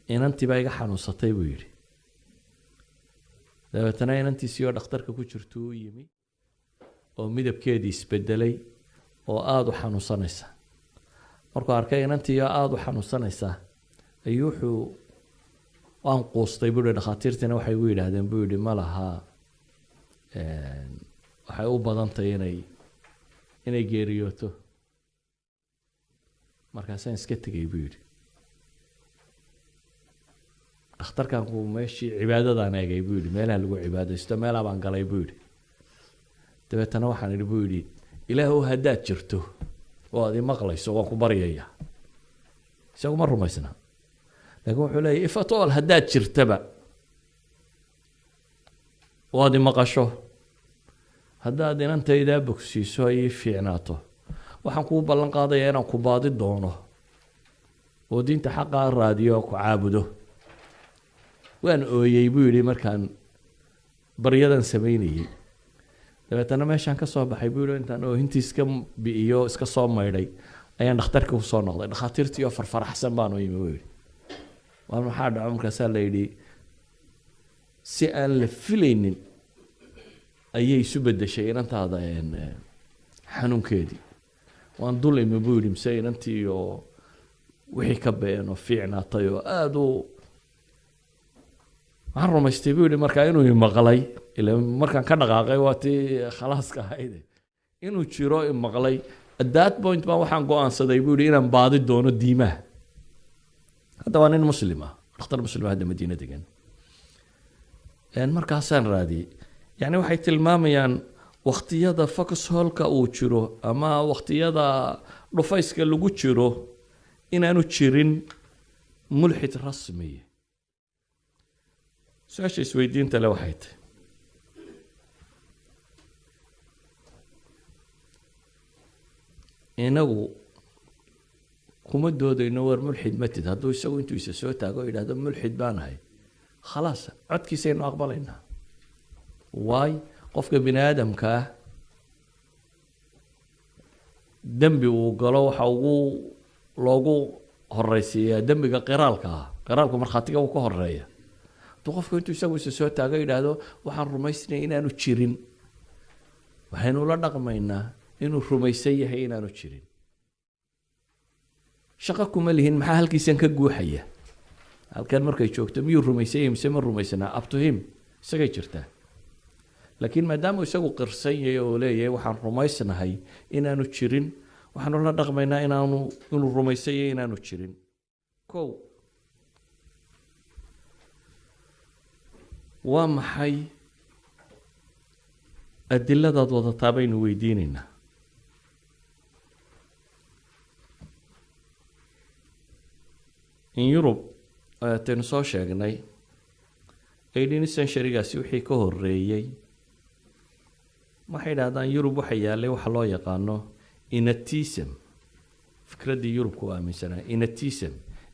inantii baa iga xanuunsatay buu yidhi dabeetana inantiisii oo dhakhtarka ku jirto u yimi oo midabkeedii isbedelay oo aada u xanuunsanaysa markuu arkay inantii oo aada u xanuunsanaysa ayuu wuxuu aan quustay buu yidhi dhakhaatiirtiina waxay ugu yidhaahdeen buu yidhi ma laha waxay u badan tahay inay geeriyooto markaasaan iska tegay buu yidhi dhakhtarkan ku meeshii cibaadadaan eegay buu yidhi meelaha lagu cibaadaysto meelaha baan galay buu yidhi dabeetana waxaan idhi buu yidhi ilaahu haddaad jirto oo aad i maqlayso waan ku baryayaa isagu ma rumaysna laakiin wuxuu leeyahay if at all haddaad jirtaba oo aad i maqasho haddaad inantaydaa bogsiiso ay ii fiicnaato waxaan kuu ballan qaadayaa inaan ku baadi doono oo diinta xaqaa raadiyo oo ku caabudo waan ooyey buu yidhi markaan baryadan samaynayay dabeetana meeshaan ka soo baxay buu yidhi intaan oohintii iska bi'iyo iska soo maydhay ayaan dhakhtarkii ku soo noqday dhakhaatiirtii oo farfaraxsan baan u yimi buu yidhi waa maxaa dhaco markaasaa la yidhi si aan la filaynin ayay isu bedeshay inantaada xanuunkeedii waan dul imi buu yidhi mise inantii oo wixii ka been oo fiicnaatay oo aada u waxaan rumaystay buu yidhi markaa inuu imaqlay ila markaan ka dhaqaaqay waa tii khalaaska ahayd inuu jiro imaqlay at that point baan waxaan go-aansaday buu yidhi inaan baadi doono diimaha hadda waa nin muslim ah dhakhtar muslim hadda madiina degan markaasaan raadiyey yani waxay tilmaamayaan waqtiyada foxholka uu jiro ama waqtiyada dhufayska lagu jiro inaanu jirin mulxid rasmi su-aasha isweydiinta le waxay tahay inagu kuma doodayno war mulxid matid hadduu isagu intuu isa soo taago o yidhahdo mulxid baan ahay khalaas codkiisaynu aqbalaynaa waay qofka bini aadamkaa dembi uu galo waxa loogu horeysiiyaa dembiga qiraalka ah qiraalku markhaatiga uu ka horeeya hadduu qofku intuu isagu isa soo taago yidhaahdo waxaan rumaysnay inaanu jirin waxaynu la dhaqmaynaa inuu rumaysan yahay inaanu jirin shaqo kuma lihin maxaa halkiisan ka guuxaya halkan markay joogto miyuu rumaysan yahay mise ma rumaysanaa up to him isagay jirtaa laakiin maadaama isagu qirsan yahay oo leeyahay waxaan rumaysnahay inaanu jirin waxaanu la dhaqmaynaa inuu rumaysan yahay inaanu jirin kow waa maxay adiladaad wadataa baynu weydiinaynaa in Yurub ayaynu soo sheegnay 18th century-gaasi wixii ka horeeyay waxay dhahdaan Yurub waxa yaalay waxa loo yaqaano inatism fikradii Yurubku waa aaminsanaa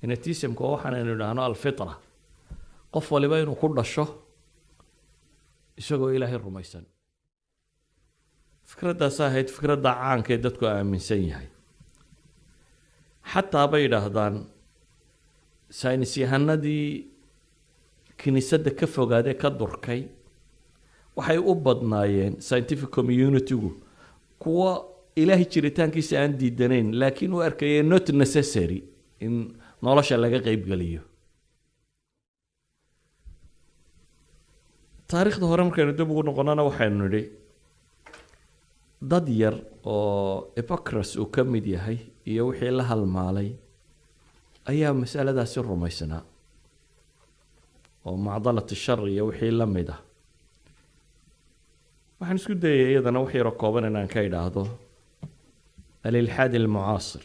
inatismku waxaan aynu idhaahno alfitra qof waliba inuu ku dhasho isagoo ilaahay rumaysan fikraddaas ahayd fikradda caanka ee dadku aaminsan yahay xataa bay idhaahdaan saynis yahanadii kiniisadda ka fogaadee ka durkay waxay u badnaayeen scientific community-gu kuwa ilaahay jiritaankiisa aan diidanayn laakiin u arkayay not necessary in nolosha laga qaybgeliyo taariikhda hore markaynu dib ugu noqonana waxaynu nidhi dad yar oo Hippocrates uu ka mid yahay iyo wixii la halmaalay ayaa masaladaasi rumaysanaa oo macdalat shar iyo wixii la mid ah waxaan isku dayay iyadana wax yar oo kooban inaan ka idhaahdo الإلحاد المعاصر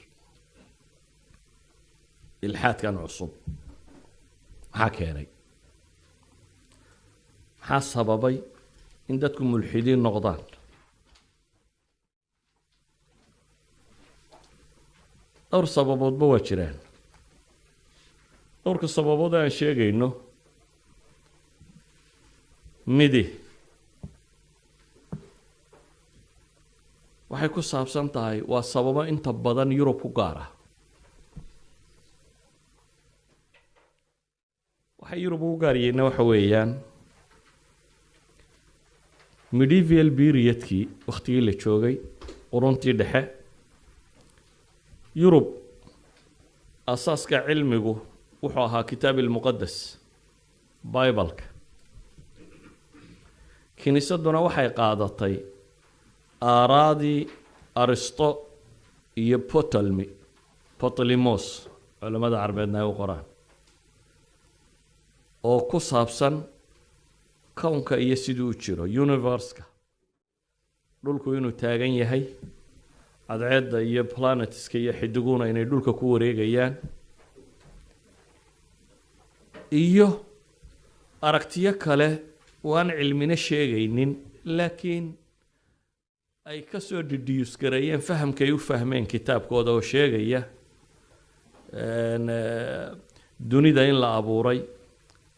إلحاد كان عصب حكيني حسببي إن دتكم ملحدين نقضان أور سببات بوجران أور كسببات عن شيء إنه مدي waxay ku saabsan tahay waa sababo inta badan Yurub ku gaar ah waxay Yurub u gaar yihiin waxa weeyaan medieval period-kii waqtigii la joogay quruntii dhexe Yurub asaaska cilmigu wuxuu ahaa kitaab al-muqaddas Bible-ka kiniisaduna waxay qaadatay آرادي أرسطو iyo Ptolemos culimada carbeedna ay u qoraan oo ku saabsan kownka iyo siduu u jiro universe-ka dhulku inuu taagan yahay cadceedda iyo planetska iyo xidiguna inay dhulka ku wareegayaan iyo aragtiyo kale waan cilmina sheegaynin laakiin ay ka soo deduce gareeyeen fahamkay u fahmeen kitaabkooda oo sheegaya dunida in la abuuray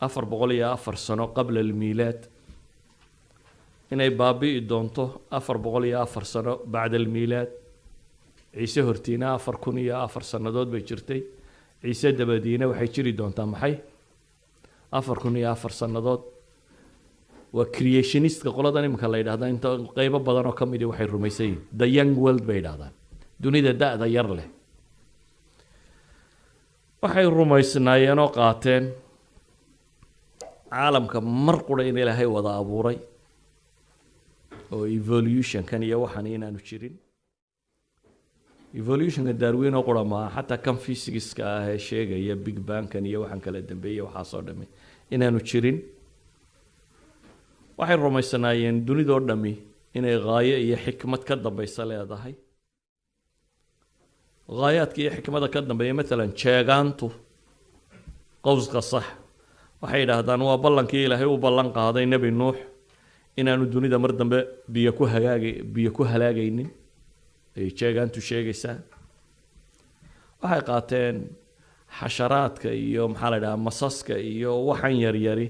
404 sano qabla al-miilaad inay baabi'i doonto 404 sano bacda al-miilaad ciise hortiina 4004 sanadood bay jirtay ciise dabadiina waxay jiri doontaa maxay 4004 sanadood وcreationist qolada nimka la yiraahdo inta qaybo badan oo kamid ah waxay rumaysay the young world bay yiraahdaan dunida daada yar leh waxay rumaysnaayeen oo qaateen caalamka mar qura in Ilaahay wada abuuray oo evolution kan iyo waxan inaanu jirin evolution Darwin oo qura ma hatta kan physics-ka ah sheegaya big bang kan iyo waxan kala dambeeyay waxa soo dhamay inaanu jirin waxay rumaysnaayeen dunidoo dhami inay qaayo iyo xikmad ka dambaysa leedahay qaayaadka iyo xikmada ka dambeeya mesela jeegaantu qowska sax waxay yiraahdaan waa ballankii Ilaahay u ballan qaaday nabi Nuux inaanu dunida mar dambe biyo ku halaagaynin ay jeegaantu sheegaysaa waxay qaateen xasharaadka iyo maxaa la yiraahdaa masaska iyo waxan yar yari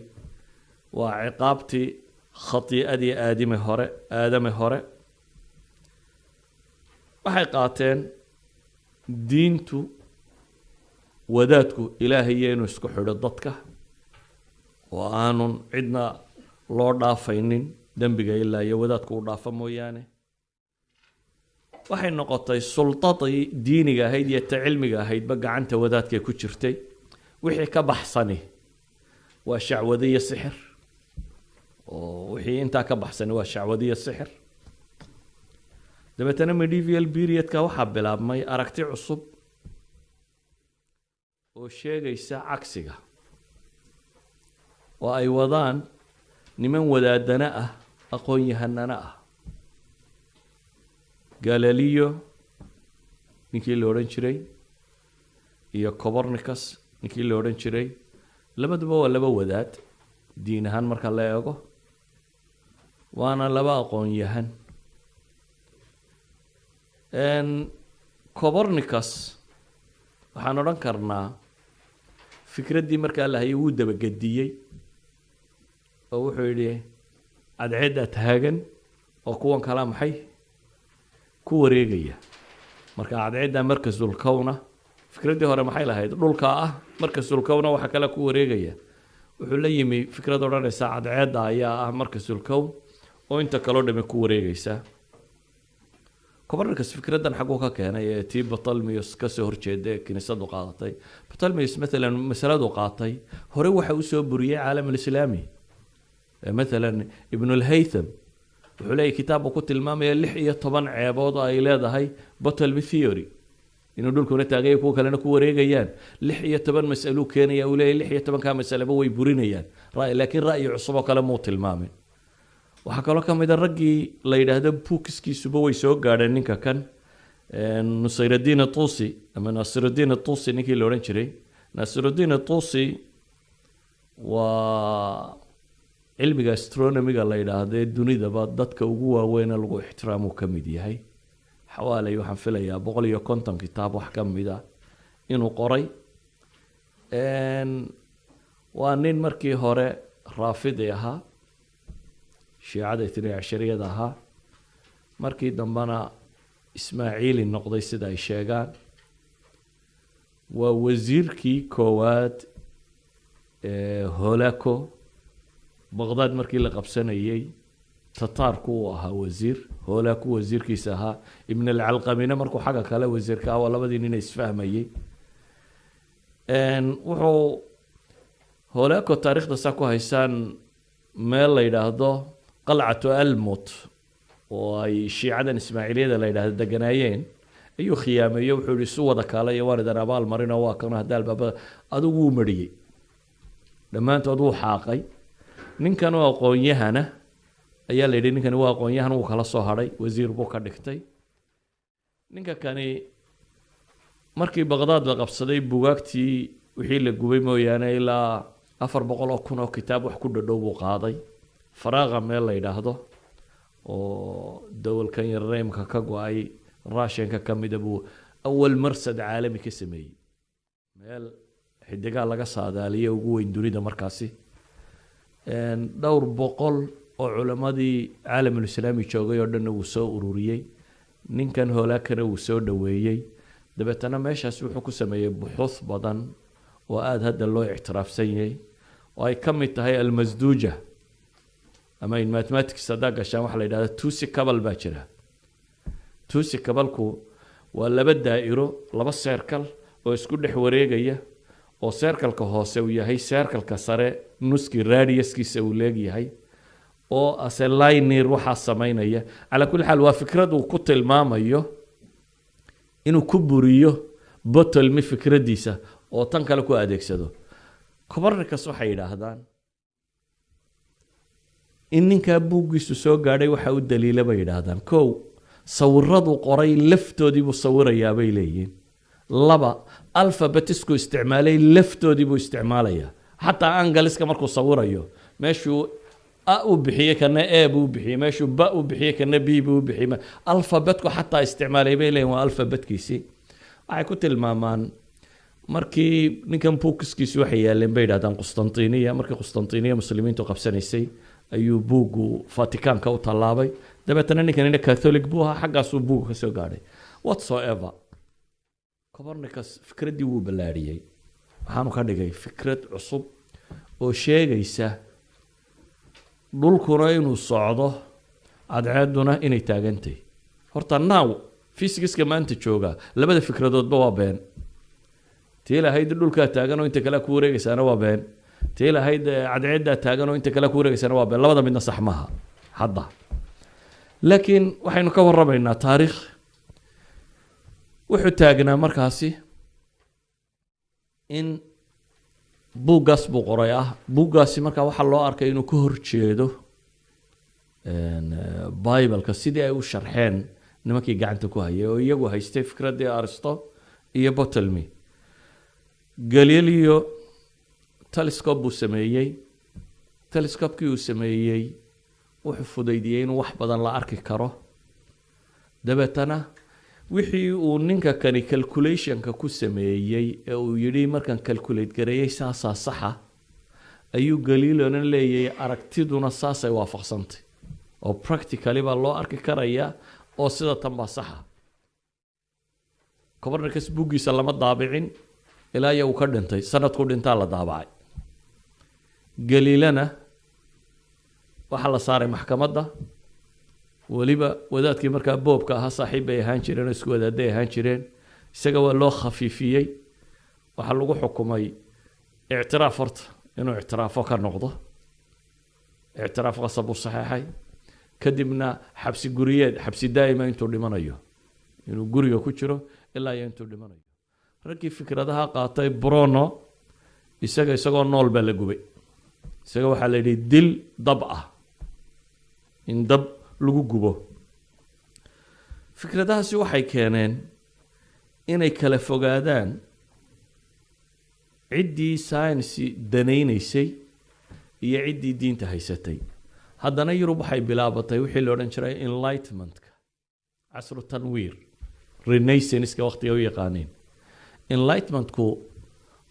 waa ciqaabtii khati'adii aadame hore waxay qaateen diintu wadaadku Ilaahay inuu isku xidho dadka oo aanun cidna loo dhaafaynin dambiga ilaa iyo wadaadku u dhaafa mooyaane waxay noqotay sultadii diiniga ahayd iyo cilmiga ahayd ba gacanta wadaadka ku jirtay wixii ka baxsani waa shacwadiyo sixir oo wixii intaa ka baxsani waa shacwadiyo sixir dabeetana medieval periodka waxaa bilaabmay aragti cusub oo sheegaysa cagsiga oo ay wadaan niman wadaadana ah aqoon-yahanana ah Galileo ninkii la odhan jiray iyo Copernicus ninkii la odhan jiray labaduba waa laba wadaad diin ahaan marka la eego waana laba aqoon-yahan Copernicus waxaan odhan karnaa fikraddii markaa la hayay wuu dabagadiyey oo wuxuu yidhi cadceedda taagan oo kuwan kala maxay ku wareegaya marka cadceedda markasul kawna fikraddii hore maxay lahayd dhulka ah markasul kawna waxa kale ku wareegaya wuxuu la yimi fikrad odhanaysa cadceedda ayaa ah markasul kawn oo inta kaloo dhami ku wareegaysa Copernicus fikraddan xaguu ka keenay ee tii Ptolemaios ka soo horjeeda kiniisadu qaadatay Ptolemaios مثلا masaladu qaatay hore waxa uu soo buriyay caalamul islaami مثلا ibn al-Haytham wuxuu leeyahay kitaab ku tilmaamaya 16 ceebood ay leedahay Ptolemy theory inuu dhulkuna taagay kuwa kalena ku wareegayaan 16 mas'alo keenaya uu leeyahay 16 ka mas'alaba way burinayaan laakiin ra'yi cusub oo kale muu tilmaamay waxa kale oo kamid ah raggii la yiraahdo buukiskiisuba way soo gaadheen ninka kan Nasiruddin Tusi ama Nasiruddin Tusi ninkii la oran jiray Nasiruddin Tusi waa cilmiga astronomiga la yiraahdo dunidaba dadka ugu waaweyn lagu ixtiraamo kamid yahay xawaalay waxaan filayaa 150 kitaab wax kamid ah inuu qoray waa nin markii hore raafidi ahaa shiicada 12 ahaa markii dambana Ismaaciili noqday sida ay sheegaan waa wasiirkii koowaad Holako Baghdad markii la qabsanayay Tatarku ahaa wasiir Holako wasiirkiisa ahaa Ibn al-Alqamina markuu xaga kale wasiirka ah labadii nin isfahmayay wuxuu Holako taariikhda sa ku haysan meel la yiraahdo qalcatu almut oo ay shiicadan Ismaaciiliyada la yiraahdo deganaayeen ayuu khiyaameeyay wuxuu isu wada kaalay waaridan abaal marina waa kana hadaal baba adigu uu mariyay dhamaantood uu xaaqay ninkan oo aqoon-yahana ayaa la yidhi ninkan waa aqoon-yahan uu kala soo haray wasiir buu ka dhigtay ninka kani markii Baghdad la qabsaday buugaagtii wixii la gubay mooyaane ilaa 400,000 oo kitaab wax ku dhadhow buu qaaday faraaqa meel la yiraahdo oo dawalkan yareemka ka go'ay raashinka kamid ah buu awal marsad caalami ka sameeyay meel xidiga laga saadaaliyo ugu weyn dunida markaasi dhowr boqol oo culimadii caalamul islaami joogay oo dhan uu soo ururiyay ninkan Holakana uu soo dhaweeyay dabeetana meeshaas wuxuu ku sameeyay buxuth badan oo aad hadda loo ictiraafsan yahay oo ay kamid tahay al-masduja ama in mathematics sada gashaan waxa la yiraahdo tusi kabal baa jira tusi kabalku waa laba daa'iro laba circle oo isku dhex wareegaya oo circle-ka hoose uu yahay circle-ka sare nuski radius-kiisa uu leeyahay oo asal linear waxa sameynaya ala kulli xal waa fikrad uu ku tilmaamayo inuu ku buriyo Ptolemy fikradiisa oo tan kale ku adeegsado Copernicus waxay yiraahdaan in ninka buugiisu soo gaadhay waxa uu daliilaba yiraahdaan koow sawiradu qoray laftoodii buu sawirayaa bay leeyihiin laba alphabetisku isticmaalay laftoodii buu isticmaalayaa xataa angaliska markuu sawirayo meeshuu a u bixiyay kana a buu bixiyay meeshuu ba u bixiyay kana b buu bixiyay alphabetku xataa isticmaalay bay leeyihiin waa alphabetkiisi waxay ku tilmaamaan markii ninkan buugiskiisu waxay yaaleen bay yiraahdaan Qustantiniya markii Qustantiniya muslimiintu qabsanaysay ayuu buugu Vaticanka u talaabay dabeetana ninkan Catholic buu ahaa xaggaasuu buugu ka soo gaadhay whatsoever Copernicus fikraddii wuu balaariyay waxaanu ka dhigay fikrad cusub oo sheegaysa dhulkuna inuu socdo cadceeduna inay taagantay horta now physics-ka maanta jooga labada fikradoodba waa been tii lahayd dhulkaa taagan oo inta kale ku wareegaysaana waa been tii lahayd cadceeddaa taagan oo inta kale ku wareegaysaana waa been labada midna sax maaha hadda laakiin waxaynu ka warramaynaa taariikh wuxuu taagnaa markaasi in buuggaas buu qoray buuggaasi markaa waxaa loo arkay inuu ka horjeedo bibleka sidii ay u sharxeen nimankii gacanta ku hayay oo iyagu haystay fikraddii aristo iyo botelmy galileo telescope buu sameeyey telescopekii uu sameeyey wuxuu fudaydiyey inuu wax badan la arki karo dabeetana wixii uu ninka kani calculationka ku sameeyey ee uu yidhi markaan calculate gareeyey saasaa saxa ayuu galileona leeyahay aragtiduna saasay waafaqsantay oo practically baa loo arki karayaa oo sida tan baa saxa copernicus buuggiisa lama daabicin ilaa uu ka dhintay sanadku dhintaa la daabacay galilena waxaa la saaray maxkamadda weliba wadaadkii markaa boobka ahaa saaxiib bay ahaan jireen oo isku wadaaday ahaan jireen isaga waa loo khafiifiyey waxaa lagu xukumay ictiraaf horta inuu ictiraafo ka noqdo ictiraaf qasab u saxeexay kadibna xabsi guriyeed xabsi daa'ima intuu dhimanayo inuu guriga ku jiro ilaa iyo intuu dhimanayo raggii fikradaha qaatay Bruno isagoo nool baa la gubay isaga waxaa la yidhi dil dab ah in dab lagu gubo fikradahaasi waxay keeneen inay kala fogaadaan ciddii science danaynaysay iyo ciddii diinta haysatay haddana Yurub waxay bilaabatay wixii la odhan jiray enlightenmentka casru tanwiir renaissance-ka waqtiga u yaqaaneen enlightenmentku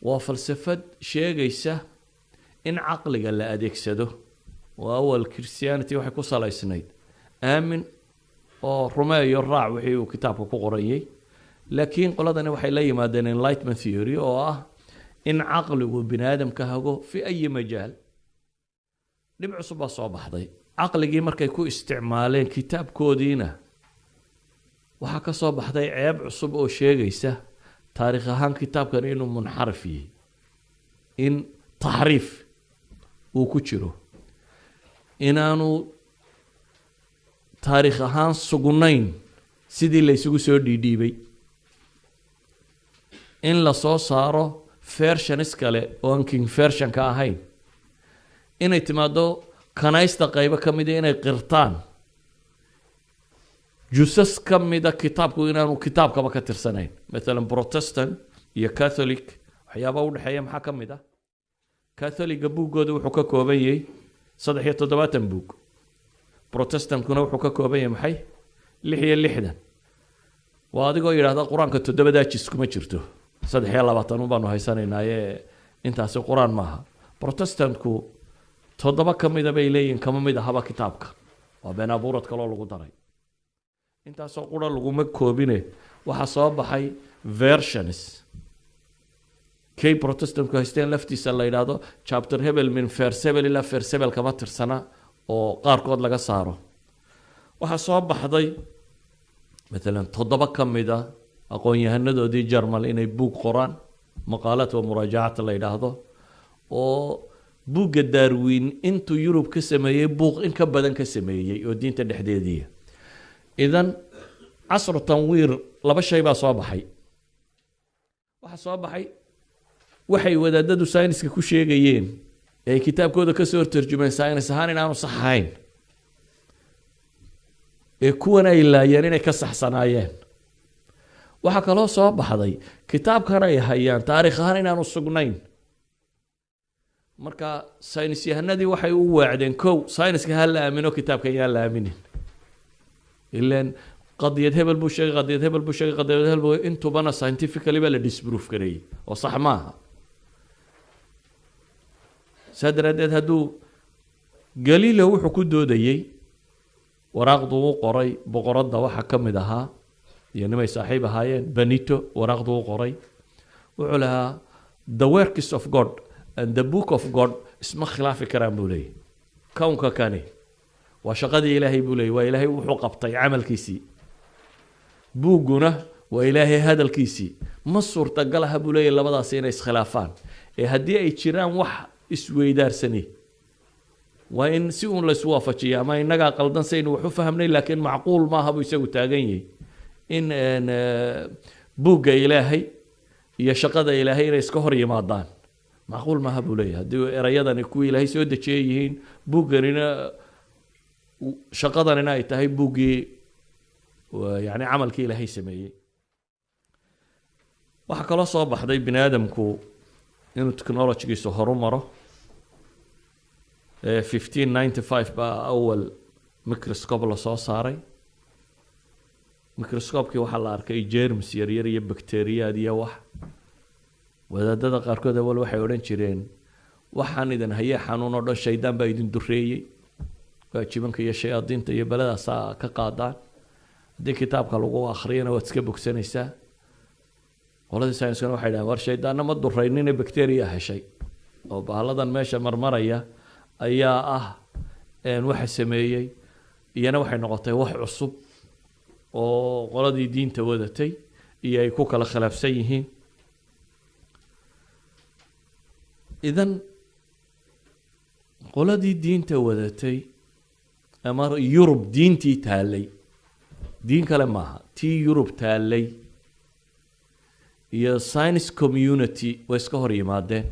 waa falsafad sheegaysa in caqliga la adeegsado oo awal Christianity waxay ku salaysnayd aamin oo rumeeyo raac wixii uu kitaabka ku qorayay laakiin qoladani waxay la yimaadeen enlightenment theory oo ah in caqligu bini'aadamka hago fi ay majaal dhib cusub baa soo baxday caqligii markay ku isticmaaleen kitaabkoodiina waxaa ka soo baxday ceeb cusub oo sheegaysa taariikh ahaan kitaabkan inuu munxarif yahay in taxriif uu ku jiro inaanu taariikh ahaan sugnayn sidii la isugu soo dhiidhiibay in la soo saaro versions kale oo aan king version ka ahayn inay timaado kanaysta qaybo ka mid inay qirtaan jusas ka mid kitaabku inaanu kitaabkaba ka tirsanayn مثلا protestant iyo catholic waxyaaba u dhaxeeya maxaa ka mid catholic buugooda wuxuu ka kooban yahay 73 buug protestantkuna wuxuu ka kooban yahay maxay 66 waa adigoo yiraahdo quraanka 7 jis kuma jirto 23 baanu haysanaynaayee intaasi quraan maaha protestantku 7 ka mid bay leeyihiin kama mid ahaba kitaabka waa been abuurad kale oo lagu daray intaasoo qura laguma koobine waxa soo baxay versions kay protestantku haysteen laftiisa la yiraahdo chapter hebel min verse hebel ila verse hebel kama tirsana oo qaarkood laga saaro waxa soo baxday مثلا 7 ka mid aqoon-yahanadoodii Jarmal inay buug qoraan maqaalad oo muraajacat la yiraahdo oo buugga Darwin intuu Yurub ka sameeyay buug in ka badan ka sameeyay oo diinta dhexdeedii idan casru tanwiir laba shay baa soo baxay waxa soo baxay waxay wadaadadu sayniska ku sheegayeen ee kitaabkooda ka soo tarjumeen saynis ahaan inaanu sax ahayn ee kuwan ay laayeen inay ka saxsanaayeen waxa kaloo soo baxday kitaabkan ay hayaan taariikh ahaan inaanu sugnayn marka saynis yahanadii waxay u waacdeen kow sayniska hal la aamino kitaabkan yaa la aaminin ilaan qadiyad hebel buu sheegay qadiyad hebel buu sheegay qadiyad hebel buu intuu bana scientifically baa la disprove gareeyay oo sax maaha sadaradeed hadduu Galileo wuxuu ku doodayay waraaqdu uu qoray boqoradda waxa ka mid ahaa iyo nimay saaxiib ahaayeen Benito waraaqdu uu qoray wuxuu lahaa the works of God and the book of God isma khilaafi karaan buu leeyahay kownka kani waa shaqadii Ilaahay buu leeyahay waa Ilaahay wuxuu qabtay amalkiisii buuguna وإلهي هذا الكيسي مصر تقلها بولي لبدا سينا إسخلافان هدي أي جيران وح إسويدار سني وإن سيون لسوافة ما إننا قلدان سين وحفهمني لكن معقول ما هبو يسوي تاغيني إن بوغا إلهي يشقد إلهي ريسكهر يمادان معقول ما هبو لي هدي رياضا نكو إلهي سودة شيئين بوغا لنا شقدنا إنا يتهي بوغي ويعني عمل كي إلهي سميه waxaa kaloo soo baxday bini aadamku inuu technology-giisu horumaro 1595 baa awal microscope la soo saaray microscope-kii waxaa la arkay germs yaryar iyo bacteriyaad iyo wax wadaadada qaarkood awal waxay odhan jireen waxaan idin hayay xanuun oo dhan shaydaan baa idin dureeyey waa jibanka iyo shayaadiinta iyo beledaasaa ka qaadaan haddii kitaabka lagu akhriyana waad iska bogsanaysaa qoladii sayniskana waxay dhahaan war shaydaanna ma duraynin bacteria heshay oo bahladan meesha marmaraya ayaa ah waxa sameeyay iyana waxay noqotay wax cusub oo qoladii diinta wadatay iyo ay ku kala khilaafsan yihiin idan qoladii diinta wadatay ama Yurub diintii taalay diin kale maaha tii Yurub taalay iyo science community way iska hor yimaadeen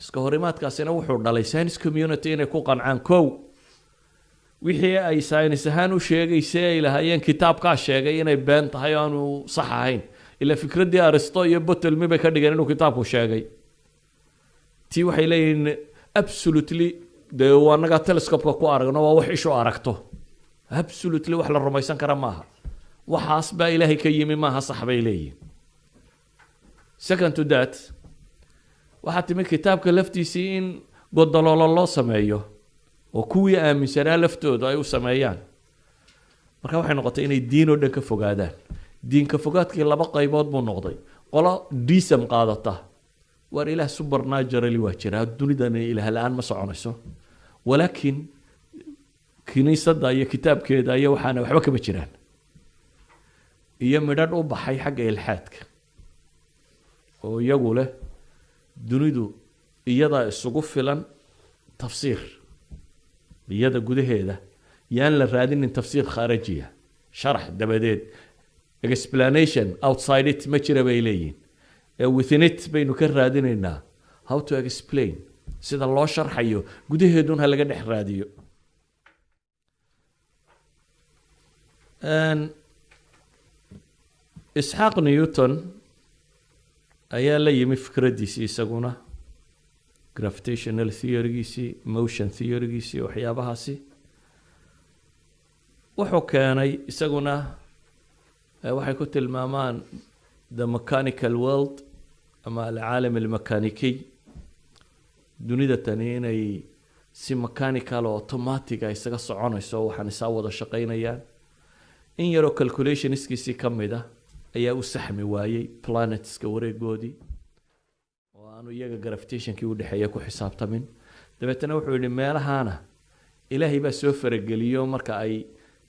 iska hor yimaadkaasina wuxuu dhalay science community inay ku qancaan kow wixii ay science ahaan u sheegaysay ay lahaayeen kitaabkaa sheegay inay been tahay oo aanu sax ahayn ila fikradii Aristo iyo Ptolemy bay ka dhigeen inuu kitaabku sheegay tii waxay leeyihiin absolutely de wanaga telescope-ka ku aragno waa wax ishu aragto absolutely wax la rumaysan kara maaha waxaas baa Ilaahay ka yimi maaha sax bay leeyihiin second to that waxaa timi kitaabka laftiisii in godololo loo sameeyo oo kuwii aaminsanaa laftooda ay u sameeyaan marka waxay noqotay inay diin oo dhan ka fogaadaan diinka fogaadkii laba qaybood buu noqday qolo deism qaadata war ilaah supernatural waa jira dunidan ilaah la'aan ma soconayso walaakin kiniisadda iyo kitaabkeeda iyo waxaana waxba kama jiraan iyo midhadh u baxay xagga ilxaadka oo iyagu leh dunidu iyada isugu filan tafsiir iyada gudaheeda yaan la raadinin tafsiir khaarijiya sharax dabadeed explanation outside it ma jira bay leeyihiin within it baynu ka raadinaynaa how to explain sida loo sharxayo gudaheedun ha laga dhex raadiyo Isxaaq Newton ayaa la yimi fikradiisii isaguna gravitational theory-giisii motion theory-giisii waxyaabahaasi wuxuu keenay isaguna waxay ku tilmaamaan the mechanical world ama alcaalam almakaaniki dunida tani inay si mechanical oo automatic ah isaga soconayso waxaan isaa wada shaqaynayaan in yaroo calculationiskiisii ka mid ah ayaa u saxmi waayey planetska wareegoodii oo aanu iyaga gravitationkii u dhexeeya ku xisaabtamin dabeetana wuxuu yidhi meelahaana ilaahay baa soo farageliyo marka ay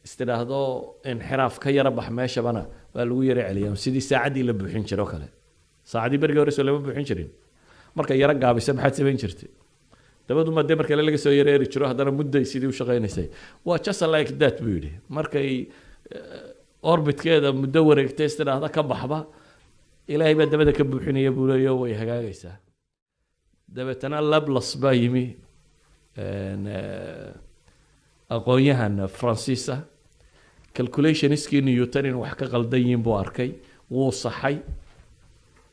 istiraahdo inxiraaf ka yara bax meeshabana waa lagu yara celiyaa sidii saacaddii la buuxin jiro kale saacaddii berigii hore soo lama buuxin jirin marka yara gaabisa maxaad samayn jirtay dabadu ma dee marka laga soo yareeri jiro haddana mudday sidii u shaqaynaysay waa just like that buu yidhi markay orbitkeeda muddo wareegtay istiraahda ka baxba ilaahay baa dabada ka buuxinaya buu leeyahay way hagaagaysaa dabeetana Laplace baa yimi aqoonyahan Francis calculationiskii Newton in wax ka qaldan yihiin buu arkay wuu saxay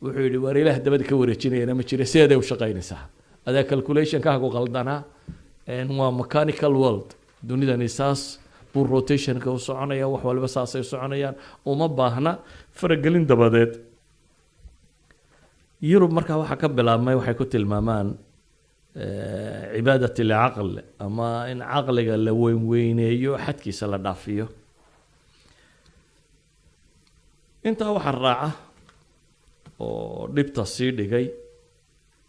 wuxuu yidhi war ilaah dabada ka wareejinayana ma jira sideeday u shaqaynaysaa adaa calculation-ka ku qaldanaa waa mechanical world dunidani saas buu rotation-ka u soconaya wax walba saasay u soconayaan uma baahna faragelin dabadeed Yurub markaa waxaa ka bilaabmay waxay ku tilmaamaan cibaadat alcaql ama in caqliga la weynweyneeyo xadkiisa la dhaafiyo intaa waxaa raaca oo dhibta sii dhigay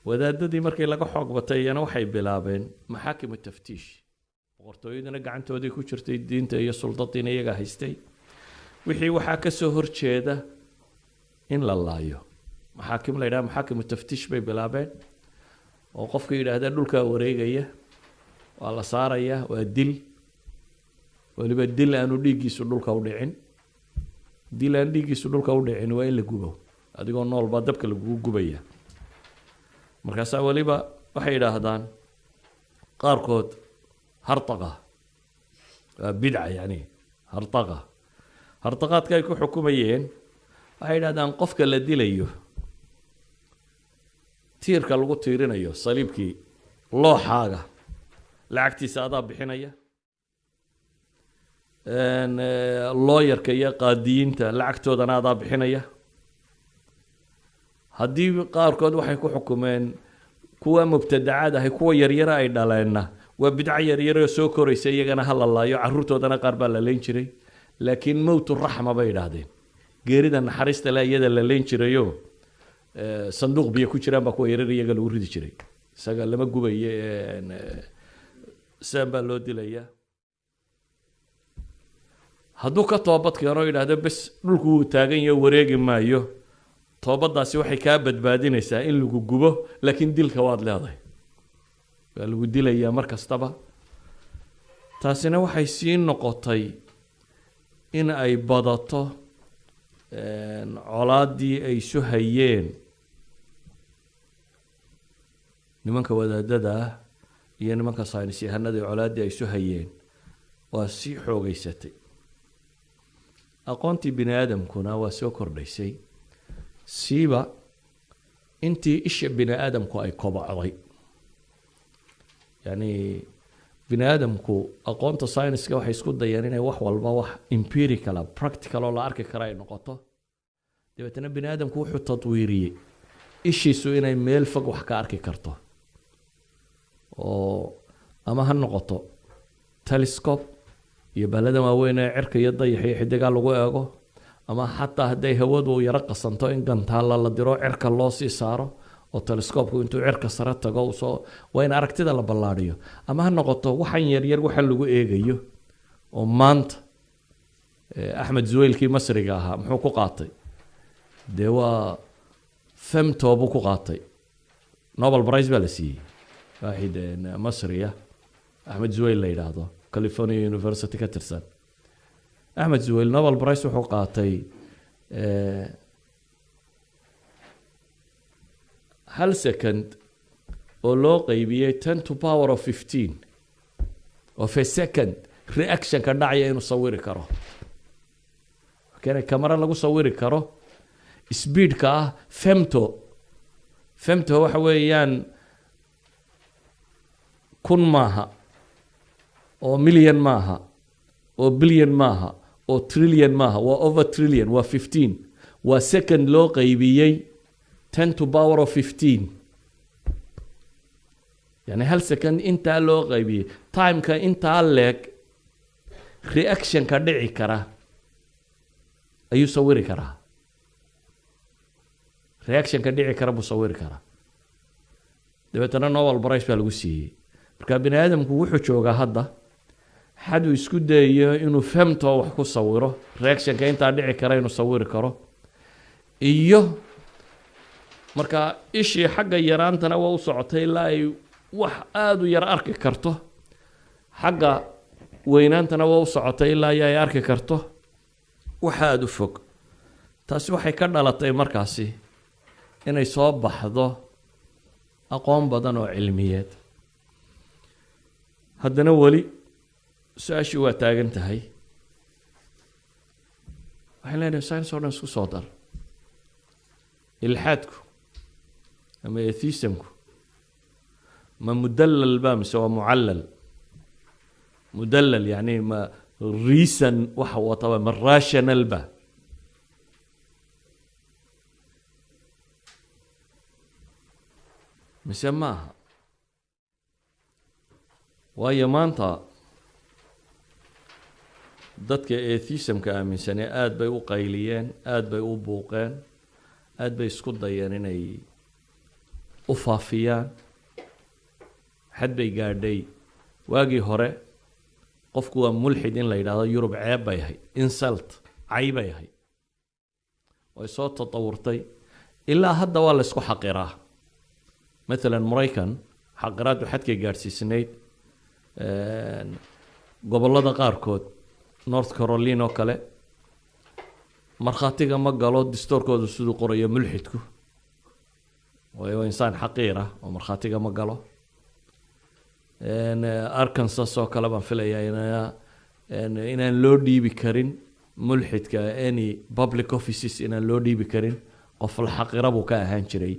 wadaadadii markii laga xoog batay iyana waxay bilaabeen maxaakimu taftiish boqortooyadana gacantoodii ku jirtay diinta iyo suldadiina iyaga haystay wixii waxaa ka soo horjeeda in la laayo maxaakim la yidhaha maxaakimu taftiish bay bilaabeen oo qofka yidhaahda dhulkaa wareegaya waa la saaraya waa dil waliba dil aanu dhiiggiisu dhulka u dhicin dil aan dhiiggiisu dhulka u dhicin waa in la gubo adigoo nool baa dabka lagugu gubaya markaasaa waliba waxay yidhaahdaan qaarkood hartaqa waa bidca yani hartaqa hartaqaadka ay ku xukumayeen waxay yidhahdaan qofka la dilayo tiirka lagu tiirinayo saliibkii looxaaga lacagtiisa adaa bixinaya looyarka iyo qaadiyiinta lacagtoodana adaa bixinaya haddii qaarkood waxay ku xukumeen kuwa mubtadacaad ahay kuwa yaryara ay dhaleenna waa bidco yaryaroo soo koraysa iyagana ha la laayo caruurtoodana qaar baa la leyn jiray laakiin mowtu raxma bay idhaahdeen geerida naxariista le iyada la leyn jirayo sanduuq biyo ku jiraan baa kuwa yaryar iyaga lagu ridi jiray isaga lama gubayo saan baa loo dilayaa hadduu ka toobad keeno yidhaahdo bes dhulku wuu taagan yaho wareegi maayo toobadaasi waxay kaa badbaadinaysaa in lagu gubo laakiin dilka waad leedahay waa lagu dilayaa mar kastaba taasina waxay sii noqotay in ay badato colaaddii ay isu hayeen nimanka wadaadada ah iyo nimanka saynis yahanada colaaddii ay isu hayeen waa sii xoogeysatay aqoontii bini aadamkuna waa soo kordhaysay siiba intii isha bini aadamku ay kobocday yani bini aadamku aqoonta sayniska waxay isku dayeen inay wax walba wax empirical practical oo la arki kara ay noqoto dabeetana bini aadamku wuxuu tadwiiriyey ishiisu inay meel fog wax ka arki karto oo ama ha noqoto telescope iyo bahladan waaweyn ee cirka iyo dayaxa iyo xidigaa lagu eego ama xataa hadday hawadu yaro qasanto in gantaalla la diro cirka loo sii saaro oo telescope-ku intuu cirka sare tago soo waa in aragtida la ballaadhiyo ama ha noqoto waxan yaryar waxa lagu eegayo oo maanta axmed zuweylkii masriga ahaa muxuu ku qaatay dee waa femto buu ku qaatay nobel prize baa la siiyey waaxid masriya axmed zuweyl la yidhaahdo california university ka tirsan axmed zuweyl nobel prize wuxuu qaatay hal second oo loo qaybiyey 10 to power of 15 of a second reaction ka dhacaya inuu sawiri karo kana kamera lagu sawiri karo speed ka ah femto waxa weeyaan kun maaha oo million maaha oo billion maaha oo trillion maaha waa over trillion waa 15 waa second loo qaybiyey 10 to power of 15 يعني هل second inta loo qaybiyey time-ka inta leeg reaction ka dhici kara ayuu sawiri karaa reaction ka dhici kara buu sawiri karaa dabeetana Nobel Prize baa lagu siiyey marka bini aadamku wuxuu joogaa hadda xadu isku dayayo inuu femto wax ku sawiro reaction ka inta dhici kara inuu sawiri karo iyo marka ishii xagga yaraantana waa u socotay ilaa ay wax aad u yar arki karto xagga weynaantana waa u socotay ilaa ay arki karto wax aad u fog taasi waxay ka dhalatay markaasi inay soo baxdo aqoon badan oo cilmiyeed haddana weli su-aashii waa taagan tahay waxaan leenahay science oo dhan isku soo dar ilxaadku ama atheismku ما مدلل بامس هو معلل مدلل يعني ما ريسن وحو طبعا من راشنال به مسماها وهي مانتا dadka atheismka aaminsan aad bay u qayliyeen aad bay u buuqeen aad bay isku dayeen inay u faafiyaan xad bay gaadhay waagii hore qofku waa mulxid in la yidhaahdo yurub ceeb bay ahayd insult cay bay ahayd way soo tatawurtay ilaa hadda waa la isku xaqiraa مثلا maraykan xaqiraadu xadkay gaadhsiisnayd gobollada qaarkood north carolina oo kale markhaatiga ma galo distoorkoodu siduu qorayo mulxidku waayo insaan xaqiir ah oo markhaatiga ma galo arkansas oo kale baan filayaa inaan loo dhiibi karin mulxidka any public offices inaan loo dhiibi karin qof la xaqira buu ka ahaan jiray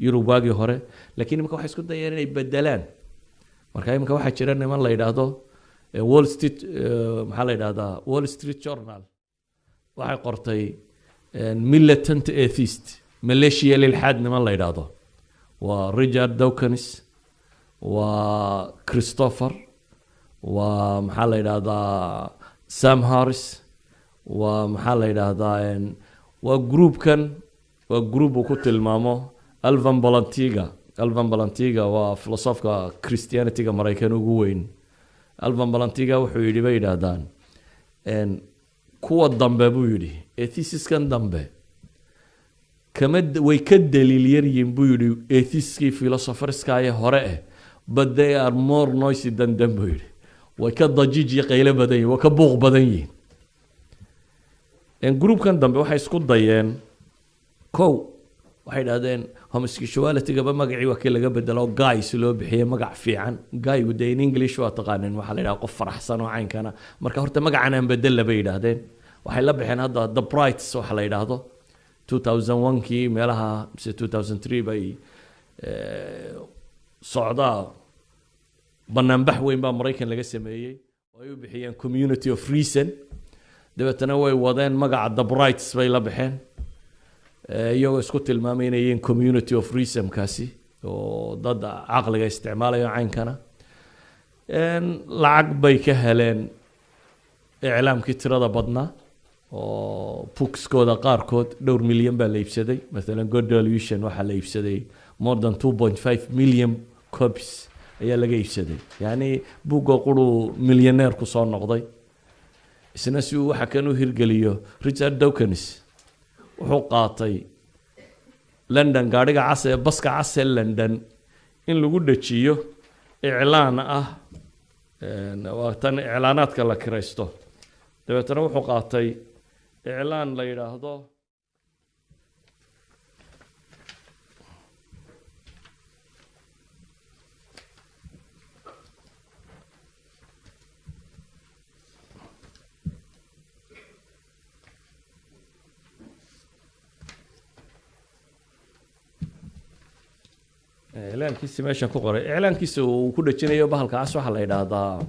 yurub waagii hore laakiin imika waxay isku dayeen inay bedelaan marka imika waxaa jira niman la yidhaahdo wall street maxaa la yidhahdaa wall street journal waxay qortay militant atheist malaysia lilxaad niman la yidhaahdo waa richard dawkins waa christopher waa maxaa la yidhahdaa sam harris waa maxaa la yidhahdaa waa groupkan waa group uu ku tilmaamo alvan balantiga waa filosofka christianityga maraykan ugu weyn alvan balantiga wuxuu yidhi bay yidhaahdaan kuwa dambe buu yidhi atheisiskan dambe way ka daliil yaryihiin buu yidhi atheiskii philosopherska ee hore but they are more noisy than them buu yidhi way ka dajiij iyo qaylo badan yihin way ka buuq badan yihiin groupkan dambe waxay isku dayeen kow waxay idhahdeen homosexualityga magacii waa kii laga bedelo guy si loo bixiyey magac fiican guygu dee in english waa taqaanin waxaa la yidhaha qof faraxsan oo caynkana marka horta magacan aan bedella bay yidhaahdeen waxay la baxeen hadda the brights waxa la yidhaahdo 2001kii meelaha mise 2003 bay socdaa banaanbax weyn baa maraykan laga sameeyey oo ay u bixiyeen community of reason dabeetana way wadeen magaca the brights bay la baxeen iyagoo isku tilmaamay inay yihiin community of reason kaasi oo dad caqliga isticmaalayo caynkana lacag bay ka heleen iclaamkii tirada badnaa oo bookskooda qaarkood dhowr milyan baa la iibsaday maalan good delusion waxaa la iibsaday more than 2.5 million copies ayaa laga iibsaday yacni buugga quruu milyaneer ku soo noqday isna si uu waxa kan u hirgeliyo richard dawkins wuxuu qaatay london gaadhiga cas ee baska cas ee london in lagu dhajiyo iclaan ah waa tan iclaanaadka la kiraysto dabeetana wuxuu qaatay iclaan la yidhaahdo إعلانkiisa meeshan ku qoray إعلانkiisa uu ku dhajinayo bahalka cas waxa la yiraahdaa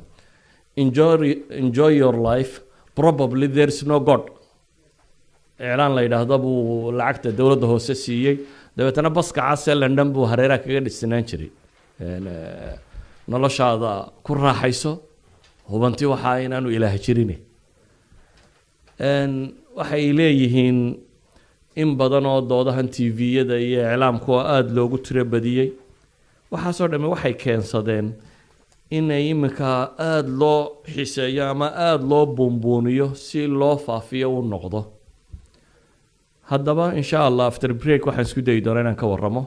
enjoy your life probably there is no god إعلان la yiraahdo buu lacagta dawladda hoose siiyay dabeetana baska cas ee London buu hareeraha kaga dhisnaan jiray noloshaada ku raaxayso hubanti waxa inaanu ilaahay jirin waxay leeyihiin in badan oo doodahan TV-yada iyo iclaamku aad loogu tiro badiyay waxa soo dhamay waxay keensadeen inay imika aad loo xiiseeyo ama aad loo buunbuuniyo si loo faafiyo u noqdo haddaba insha Allah after break waxaan isku dayi doonaa inaan ka warramo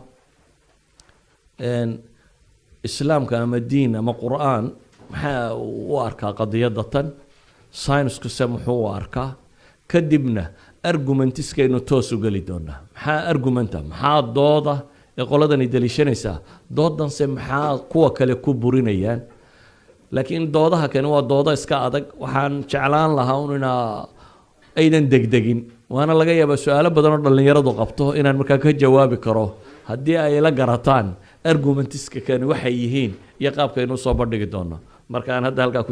islaamka ama diin ama qur'aan maxaa u arkaa qadiyadda tan science-ku muxuu u arkaa kadibna argumentiskaynu toos u geli doonaa maxaa argumenta maxaa dooda ee qoladani daliishanaysaa doodanse maxaa kuwa kale ku burinayaan laakiin doodaha kani waa dooda iska adag waxaan jeclaan lahaa inaa aydan degdegin waana laga yaabaa su-aalo badan oo dhallinyaradu qabto inaan markaa ka jawaabi karo haddii ay la garataan argumentiska kani waxay yihiin iyo qaabkaynu soo bandhigi doono marka aan hadda halkaa